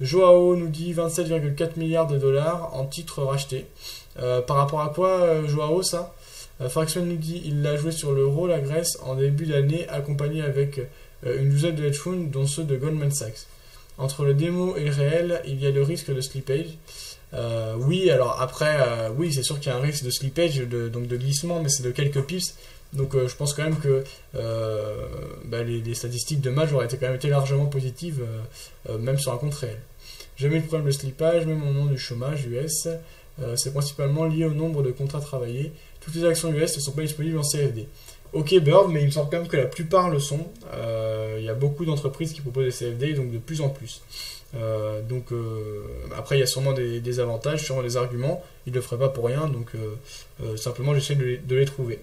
Joao nous dit 27,4 milliards de dollars en titres rachetés. Par rapport à quoi, Joao, ça? Forexman nous dit il l'a joué sur l'euro, la Grèce, en début d'année, accompagné avec une douzaine de hedge funds, dont ceux de Goldman Sachs. Entre le démo et le réel, il y a le risque de slippage. Oui, alors après, oui, c'est sûr qu'il y a un risque de slippage, donc de glissement, mais c'est de quelques pips. Donc je pense quand même que les statistiques de match auraient quand même été largement positives, même sur un compte réel. Jamais le problème de slippage, même au nom du chômage US, c'est principalement lié au nombre de contrats travaillés. Toutes les actions US ne sont pas disponibles en CFD. Ok Bird, mais il me semble quand même que la plupart le sont. Il y a beaucoup d'entreprises qui proposent des CFD, donc de plus en plus. Après il y a sûrement des avantages, sûrement des arguments, ils ne le feraient pas pour rien, donc simplement j'essaie de les trouver.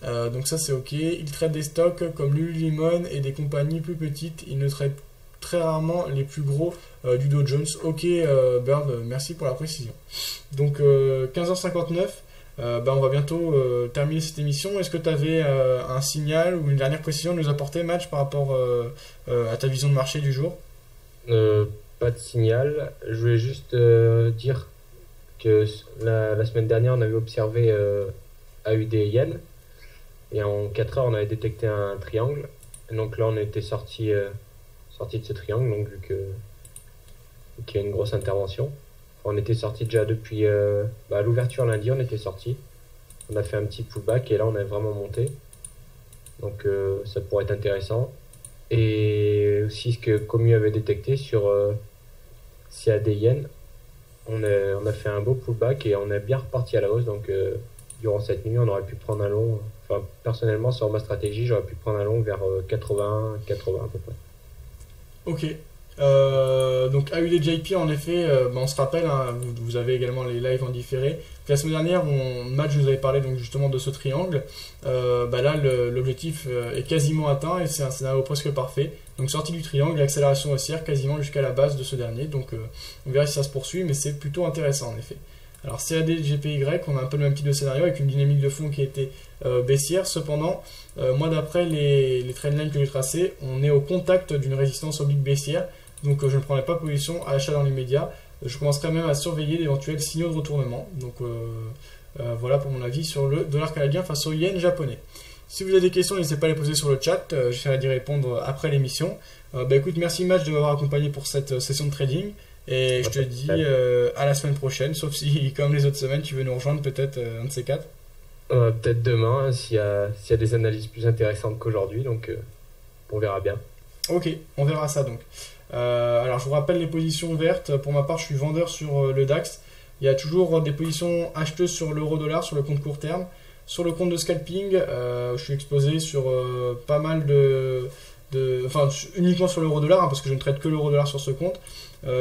Donc ça c'est ok. Il traite des stocks comme Lululemon et des compagnies plus petites, il ne traite très rarement les plus gros du Dow Jones. Ok Bird, merci pour la précision. Donc 15h59, on va bientôt terminer cette émission. Est-ce que tu avais un signal ou une dernière précision à nous apporter, Match, par rapport à ta vision de marché du jour? Pas de signal. Je voulais juste dire que la semaine dernière, on avait observé AUD Yen. Et en 4 heures, on avait détecté un triangle. Et donc là, on était sorti de ce triangle, donc vu qu'il y a une grosse intervention. On était sorti déjà depuis à l'ouverture lundi, on était sorti. On a fait un petit pullback et là on a vraiment monté. Donc ça pourrait être intéressant. Et aussi ce que Comu avait détecté sur CAD Yen, on a fait un beau pullback et on est bien reparti à la hausse. Donc durant cette nuit, on aurait pu prendre un long. Enfin, personnellement, sur ma stratégie, j'aurais pu prendre un long vers 80 à peu près. Ok. Donc AUDJP, en effet, on se rappelle, hein, vous avez également les lives en différé. La semaine dernière, Match nous avait parlé donc justement de ce triangle. Là, l'objectif est quasiment atteint et c'est un scénario presque parfait. Donc sortie du triangle, accélération haussière quasiment jusqu'à la base de ce dernier. Donc on verra si ça se poursuit, mais c'est plutôt intéressant en effet. Alors CAD-GPY, on a un peu le même type de scénario avec une dynamique de fond qui a été baissière. Cependant, moi d'après les trendlines que j'ai tracées, on est au contact d'une résistance oblique baissière. Donc je ne prendrai pas position à l'achat dans l'immédiat. Je commencerai même à surveiller d'éventuels signaux de retournement. Donc voilà pour mon avis sur le dollar canadien face au yen japonais. Si vous avez des questions, n'hésitez pas à les poser sur le chat. J'essaierai d'y répondre après l'émission. Écoute, merci Match de m'avoir accompagné pour cette session de trading. Et je te dis à la semaine prochaine, sauf si, comme les autres semaines, tu veux nous rejoindre peut-être un de ces quatre. Peut-être demain, hein, s'il y a des analyses plus intéressantes qu'aujourd'hui. Donc on verra bien. Ok, on verra ça donc. Alors je vous rappelle les positions vertes. Pour ma part, je suis vendeur sur le DAX. Il y a toujours des positions acheteuses sur l'euro-dollar, sur le compte court terme. Sur le compte de scalping, je suis exposé sur pas mal enfin uniquement sur l'euro-dollar, hein, parce que je ne traite que l'euro-dollar sur ce compte.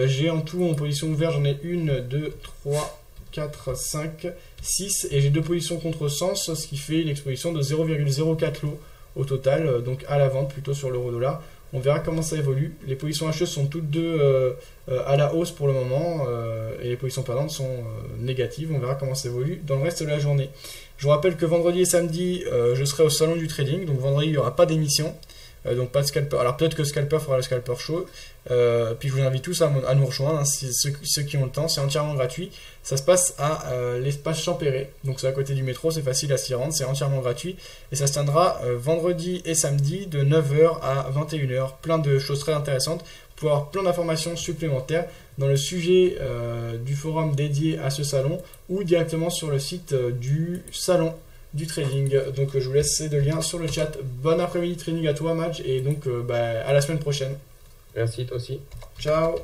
J'ai en tout en position ouverte, j'en ai 1, 2, 3, 4, 5, 6 et j'ai 2 positions contre sens, ce qui fait une exposition de 0,04 lots au total, donc à la vente plutôt sur l'euro-dollar. On verra comment ça évolue. Les positions acheteuses sont toutes deux à la hausse pour le moment et les positions perdantes sont négatives. On verra comment ça évolue dans le reste de la journée. Je vous rappelle que vendredi et samedi, je serai au salon du trading. Donc vendredi, il n'y aura pas d'émission. Donc pas de scalper. Alors peut-être que Scalper fera le Scalper Show. Puis je vous invite tous à nous rejoindre, hein, ceux qui ont le temps. C'est entièrement gratuit. Ça se passe à l'espace Champéret. Donc c'est à côté du métro, c'est facile à s'y rendre. C'est entièrement gratuit. Et ça se tiendra vendredi et samedi de 9h à 21h. Plein de choses très intéressantes. Vous pouvez avoir plein d'informations supplémentaires dans le sujet du forum dédié à ce salon ou directement sur le site du salon du trading. Donc je vous laisse ces 2 liens sur le chat. Bon après-midi trading à toi Match et donc à la semaine prochaine. Merci toi aussi. Ciao.